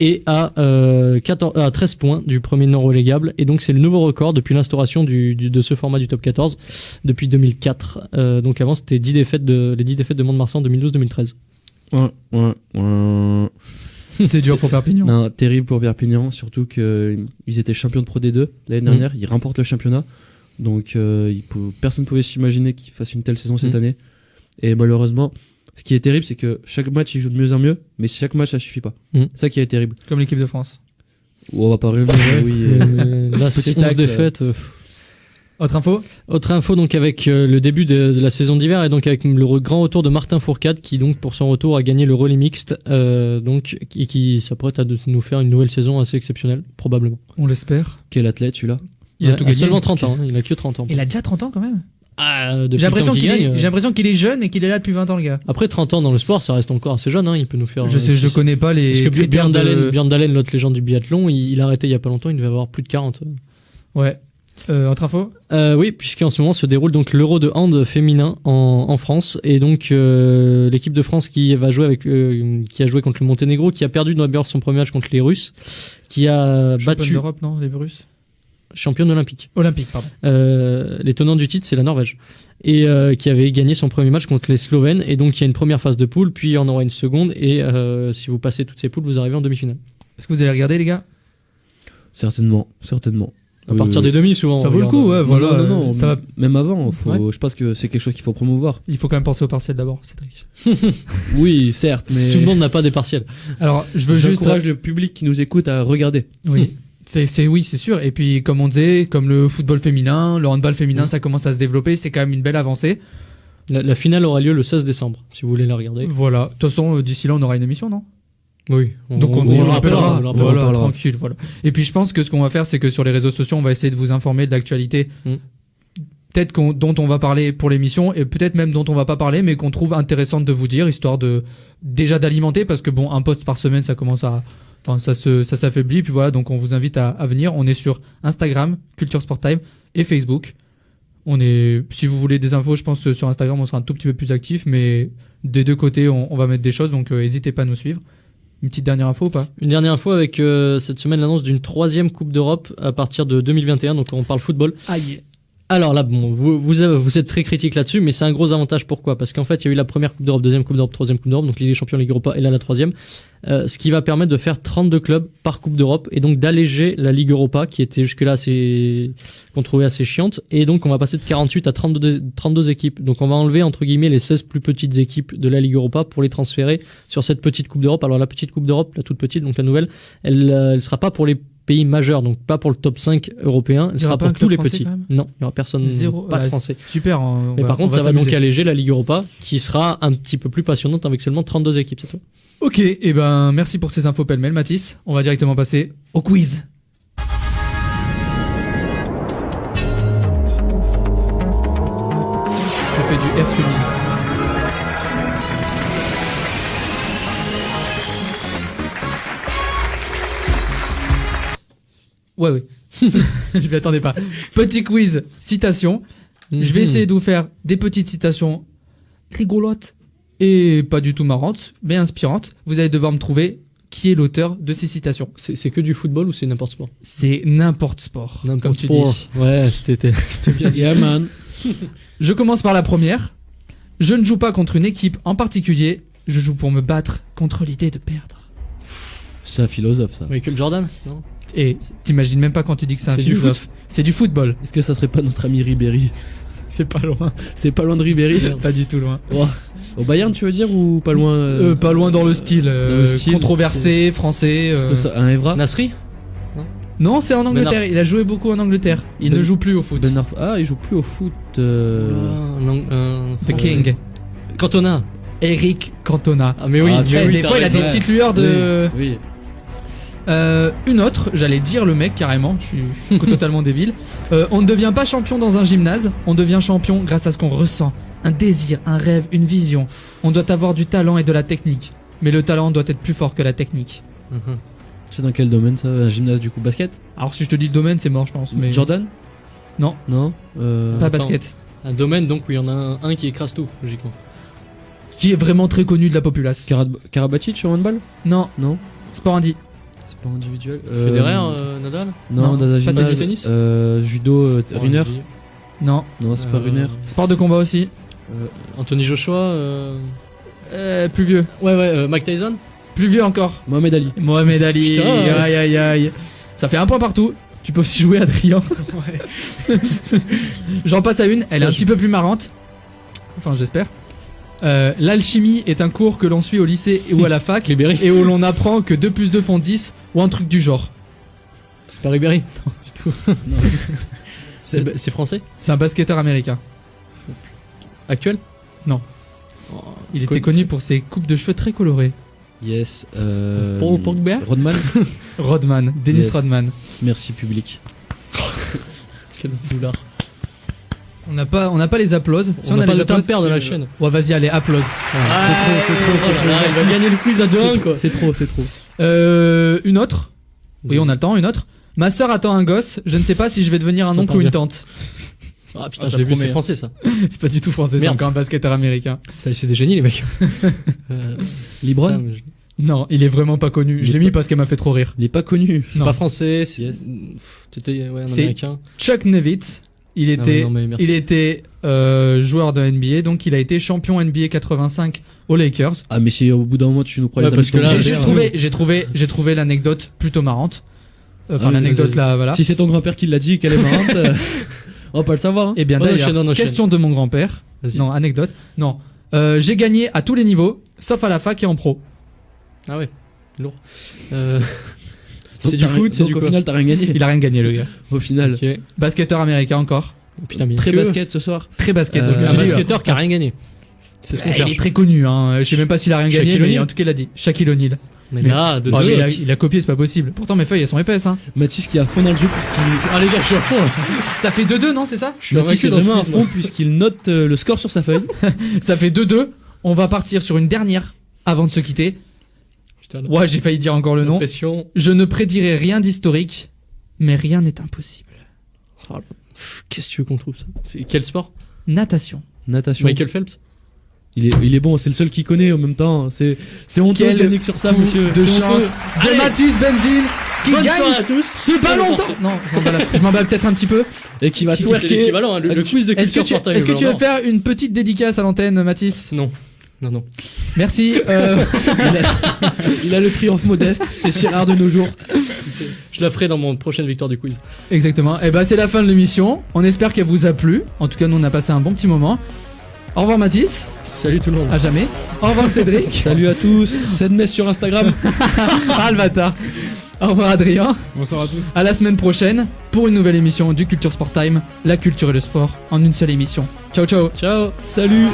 B: et à 13 points du premier non relégable. Et donc c'est le nouveau record depuis l'instauration de ce format du top 14 depuis 2004. Donc avant c'était les 10 défaites de Mont-de-Marsan en 2012-2013.
A: C'est dur pour Perpignan.
C: Non, terrible pour Perpignan, surtout qu'ils étaient champions de Pro D2 l'année dernière, ils remportent le championnat, donc personne ne pouvait s'imaginer qu'ils fassent une telle saison cette année. Et malheureusement, ce qui est terrible, c'est que chaque match ils jouent de mieux en mieux, mais chaque match ça suffit pas. C'est ça qui est terrible.
A: Comme l'équipe de France.
C: On va pas revenir.
B: Là, c'est 11 défaites.
A: Autre
B: info donc avec le début de la saison d'hiver et donc avec le grand retour de Martin Fourcade qui donc pour son retour a gagné le relais mixte donc et qui s'apprête à nous faire une nouvelle saison assez exceptionnelle probablement.
A: On l'espère.
C: Quel athlète celui-là?
A: Il a tout gagné.
B: Seulement 30 ans, il a que 30 ans.
A: Il a déjà 30 ans quand même.
B: J'ai
A: J'ai l'impression qu'il est jeune et qu'il est là depuis 20 ans le gars.
B: Après 30 ans dans le sport, ça reste encore assez jeune, il peut nous faire.
A: Je connais pas les.
B: Parce que
A: critères
B: Björn Dahlén, l'autre légende du biathlon, il a arrêté il y a pas longtemps, il devait avoir plus de 40.
A: Ouais. Autre info
B: Oui, puisqu'en ce moment se déroule donc l'Euro de hand féminin en France et donc l'équipe de France qui a joué contre le Monténégro, qui a perdu d'abord son premier match contre les Russes, qui a battu
A: d'Europe, non, les Russes.
B: Championne olympique, pardon. Les tenants du titre, c'est la Norvège. Et qui avait gagné son premier match contre les Slovènes. Et donc, il y a une première phase de poule, puis il y en aura une seconde. Et si vous passez toutes ces poules, vous arrivez en demi-finale.
A: Est-ce que vous allez regarder, les gars?
C: Certainement.
B: À partir des demi, souvent.
A: Ça vaut le coup, ouais, voilà.
C: Non,
A: ça va.
C: Même avant, je pense que c'est quelque chose qu'il faut promouvoir.
A: Il faut quand même penser aux partiels d'abord, Cédric.
C: Oui, certes, mais...
B: Tout le monde n'a pas des partiels.
A: Alors,
C: j'encourage le public qui nous écoute à regarder.
A: Oui. Oui, c'est sûr. Et puis, comme on disait, comme le football féminin, le handball féminin, ça commence à se développer. C'est quand même une belle avancée.
B: La finale aura lieu le 16 décembre, si vous voulez la regarder.
A: Voilà. De toute façon, d'ici là, on aura une émission, non?
B: Oui.
A: Donc on le rappellera.
B: On
A: Voilà, tranquille. Voilà. Et puis, je pense que ce qu'on va faire, c'est que sur les réseaux sociaux, on va essayer de vous informer de l'actualité. Peut-être dont on va parler pour l'émission et peut-être même dont on va pas parler, mais qu'on trouve intéressante de vous dire, histoire de déjà d'alimenter, parce que bon, un post par semaine, ça commence à... Enfin, ça s'affaiblit, puis voilà, donc on vous invite à venir. On est sur Instagram, Culture Sport Time, et Facebook. Si vous voulez des infos, je pense que sur Instagram, on sera un tout petit peu plus actif, mais des deux côtés, on va mettre des choses, donc n'hésitez pas à nous suivre. Une petite dernière info ou pas?
B: Une dernière info avec cette semaine l'annonce d'une 3e Coupe d'Europe à partir de 2021, donc on parle football.
A: Aïe.
B: Alors là, bon, vous êtes très critique là-dessus, mais c'est un gros avantage. Pourquoi? Parce qu'en fait, il y a eu la première Coupe d'Europe, deuxième Coupe d'Europe, troisième Coupe d'Europe, donc Ligue des Champions, Ligue Europa, et là la 3e. Ce qui va permettre de faire 32 clubs par Coupe d'Europe, et donc d'alléger la Ligue Europa, qui était jusque-là qu'on trouvait assez chiante. Et donc, on va passer de 48 à 32 équipes. Donc, on va enlever, entre guillemets, les 16 plus petites équipes de la Ligue Europa pour les transférer sur cette petite Coupe d'Europe. Alors, la petite Coupe d'Europe, la toute petite, donc la nouvelle, elle sera pas pour les pays majeurs, donc pas pour le top 5 européen, elle sera pour tous les petits. Non, il y aura personne, pas de français.
A: Super.
B: Mais par contre, ça va donc alléger la Ligue Europa, qui sera un petit peu plus passionnante avec seulement 32 équipes, c'est tout.
A: Ok, et ben merci pour ces infos pêle-mêle, Mathis. On va directement passer au quiz. Je fais du air swimming. Ouais. Je m'y attendais pas. Petit quiz, citation. Je vais essayer de vous faire des petites citations rigolotes et pas du tout marrantes, mais inspirantes. Vous allez devoir me trouver qui est l'auteur de ces citations.
B: C'est que du football ou c'est n'importe sport?
A: C'est n'importe sport.
B: N'importe sport. Ouais, c'était bien.
C: Yeah, man.
A: Je commence par la première. Je ne joue pas contre une équipe en particulier. Je joue pour me battre contre l'idée de perdre.
C: C'est un philosophe, ça.
B: Michael Jordan, non?
A: Et t'imagines même pas quand tu dis que c'est un philosophe. C'est du football.
C: Est-ce que ça serait pas notre ami Ribéry?
A: C'est pas loin.
C: C'est pas loin de Ribéry?
A: Pas du tout loin.
C: Oh. Au Bayern, tu veux dire, ou pas loin
A: Pas loin dans le style. Controversé, français.
C: Un Evra?
B: Nasri?
A: Non, c'est en Angleterre. Il a joué beaucoup en Angleterre. Il ne joue plus au foot.
C: Il joue plus au foot.
A: The King.
B: Cantona.
A: Eric Cantona.
B: Ah mais oui,
A: des fois il a des petites lueurs de...
C: Oui.
A: Une autre, j'allais dire le mec carrément, je suis totalement débile. On ne devient pas champion dans un gymnase, on devient champion grâce à ce qu'on ressent. Un désir, un rêve, une vision. On doit avoir du talent et de la technique. Mais le talent doit être plus fort que la technique.
C: C'est dans quel domaine ça? Un gymnase du coup? Basket?
A: Alors si je te dis le domaine c'est mort je pense. Mais...
C: Jordan?
A: Non. Pas basket.
B: Un domaine donc où il y en a un qui écrase tout, logiquement.
A: Qui est vraiment très connu de la populace.
C: Karabatic sur handball?
A: Non. Sport indi.
C: Sport individuel.
B: Federer, Nadal?
C: Non, dans un gymnase.
A: Tennis.
C: Judo, Runner?
A: Non,
C: c'est pas Runner.
A: Sport de combat aussi.
B: Anthony Joshua.
A: Plus vieux.
B: Ouais, Mike Tyson.
A: Plus vieux encore.
C: Mohamed Ali.
A: Putain, aïe. Ça fait un point partout. Tu peux aussi jouer, Adrien. Ouais. J'en passe à une. Elle est un petit peu plus marrante. Enfin, j'espère. L'alchimie est un cours que l'on suit au lycée ou à la fac et où l'on apprend que 2 plus 2 font 10 ou un truc du genre.
B: C'est pas Ribéry? Non, du tout. C'est français?
A: C'est un basketteur américain.
B: Actuel?
A: Il était connu pour ses coupes de cheveux très colorées.
C: Yes.
B: Paul Pogba?
C: Rodman.
A: Rodman, Dennis
C: Yes.
A: Rodman.
C: Merci public.
B: Quel boulard.
A: On n'a pas les applauses.
B: On n'a pas
A: les
B: le temps de
A: applauses,
B: perdre
A: tu-
B: la chaîne.
A: Ouais, vas-y, allez, applause.
B: C'est trop. Il va gagner le quiz à 2-1 quoi.
C: C'est trop.
A: Une autre. Oui, on a le temps, une autre. Ma sœur attend un gosse. Je ne sais pas si je vais devenir un
B: Ça
A: oncle
B: part
A: ou une
B: bien.
A: tante.
B: Ah putain,
C: Ah,
B: je l'ai
C: ça
B: vu,
C: promet.
B: c'est français ça.
A: C'est pas du tout français, c'est
B: Merde.
A: encore un basketteur américain.
B: Putain, c'est des génies les mecs.
C: Libron.
B: Putain, mais
A: Non, il est vraiment pas connu.
C: Il
A: Je
C: est
A: l'ai mis
C: pas-
A: parce qu'elle m'a fait trop rire.
C: Il est pas connu.
B: C'est
A: Non.
B: pas français, c'est.
C: Yes.
B: T'étais un
A: C'est-
B: américain.
A: Chuck Nevitz, il
B: Ah ouais,
A: était,
B: non, mais merci.
A: il était joueur de NBA, donc il a été champion NBA 85 aux Lakers.
C: Ah mais si au bout d'un moment tu nous crois
B: Ouais,
C: les
B: parce que
C: amis,
B: là,
C: donc,
A: J'ai
B: j'ai-
A: j'ai trouvé l'anecdote plutôt marrante. Enfin,
C: Ah oui,
A: l'anecdote
C: vas-y.
A: là, voilà.
C: Si c'est ton grand-père qui l'a dit qu'elle est marrante, on va pas le savoir. Hein.
A: Et bien
B: On
A: d'ailleurs,
B: enchaîne, on enchaîne.
A: question de mon grand-père.
B: Vas-y.
A: Non, anecdote. Non. J'ai gagné à tous les niveaux, sauf à la fac et en pro.
B: Ah ouais, lourd.
C: Donc,
B: C'est du
C: t'as
B: foot,
C: rien-
B: c'est
C: donc
B: du
C: au
B: quoi?
C: final t'as rien gagné.
A: Il a rien gagné, le gars.
C: Au final.
B: Ok.
A: Basketteur américain encore.
B: Putain, mais
C: Très
B: que-
C: basket ce soir.
A: Très basket.
C: Euh,
A: je me
B: Un
A: suis dit,
B: basketteur qui a rien gagné. C'est ce qu'on
A: il
B: cherche.
A: est très connu, hein. Je sais même pas s'il a rien gagné,
B: Shaquille
A: mais
B: O'Neal.
A: en tout cas il a dit. Shaquille O'Neal.
B: Mais
A: Mais-
B: là, de
A: Oh, mais
B: deux.
A: il a copié, c'est pas possible. Pourtant mes feuilles elles sont épaisses, hein.
C: Mathis qui est à fond dans le jeu puisqu'il
B: Ah les gars, je suis à fond là.
A: Ça fait 2-2, non, c'est ça?
B: Je suis
C: Mathis
B: invaincu
C: est
B: dans ce
C: vraiment à
B: quiz, moi.
C: fond puisqu'il note le score sur sa feuille.
A: Ça fait 2-2. On va partir sur une dernière avant de se quitter.
B: Putain, là.
A: Ouais, j'ai failli dire encore le nom.
B: Pression.
A: Je ne prédirai rien d'historique, mais rien n'est impossible.
B: Qu'est-ce que tu veux qu'on trouve ça? C'est quel sport?
A: Natation.
C: Natation.
B: Michael Phelps?
C: Il est bon, c'est le seul qui connaît en même temps. C'est honteux
A: Quel
C: de gagner que sur ça,
A: coup
C: monsieur.
A: de
C: C'est
A: chance
C: honteux.
A: de Mathis Benzine qui
B: Bonne
A: gagne
B: soirée à tous.
A: ce ballon d'or. Non, je m'emballe peut-être un petit peu.
C: Et qui va
B: C'est
C: twerker.
B: l'équivalent, hein, le quiz de
A: Est-ce que
B: culture
A: tu,
B: sportive.
A: est-ce que tu veux
B: Ballon
A: faire une petite dédicace à l'antenne, Mathis?
B: d'or. Non.
A: Merci.
C: Il a le triomphe modeste. C'est si rare de nos jours.
B: Je la ferai dans mon prochaine victoire du quiz.
A: Exactement. Et bah c'est la fin de l'émission. On espère qu'elle vous a plu. En tout cas, nous on a passé un bon petit moment. Au revoir Mathis,
B: Salut tout le monde.
A: à jamais. Au revoir Cédric.
C: Salut à tous. Sedness sur Instagram.
A: Ah le bâtard. Au revoir Adrien.
E: Bonsoir à tous.
A: À la semaine prochaine pour une nouvelle émission du Culture Sport Time. La culture et le sport en une seule émission. Ciao ciao.
B: Ciao.
C: Salut.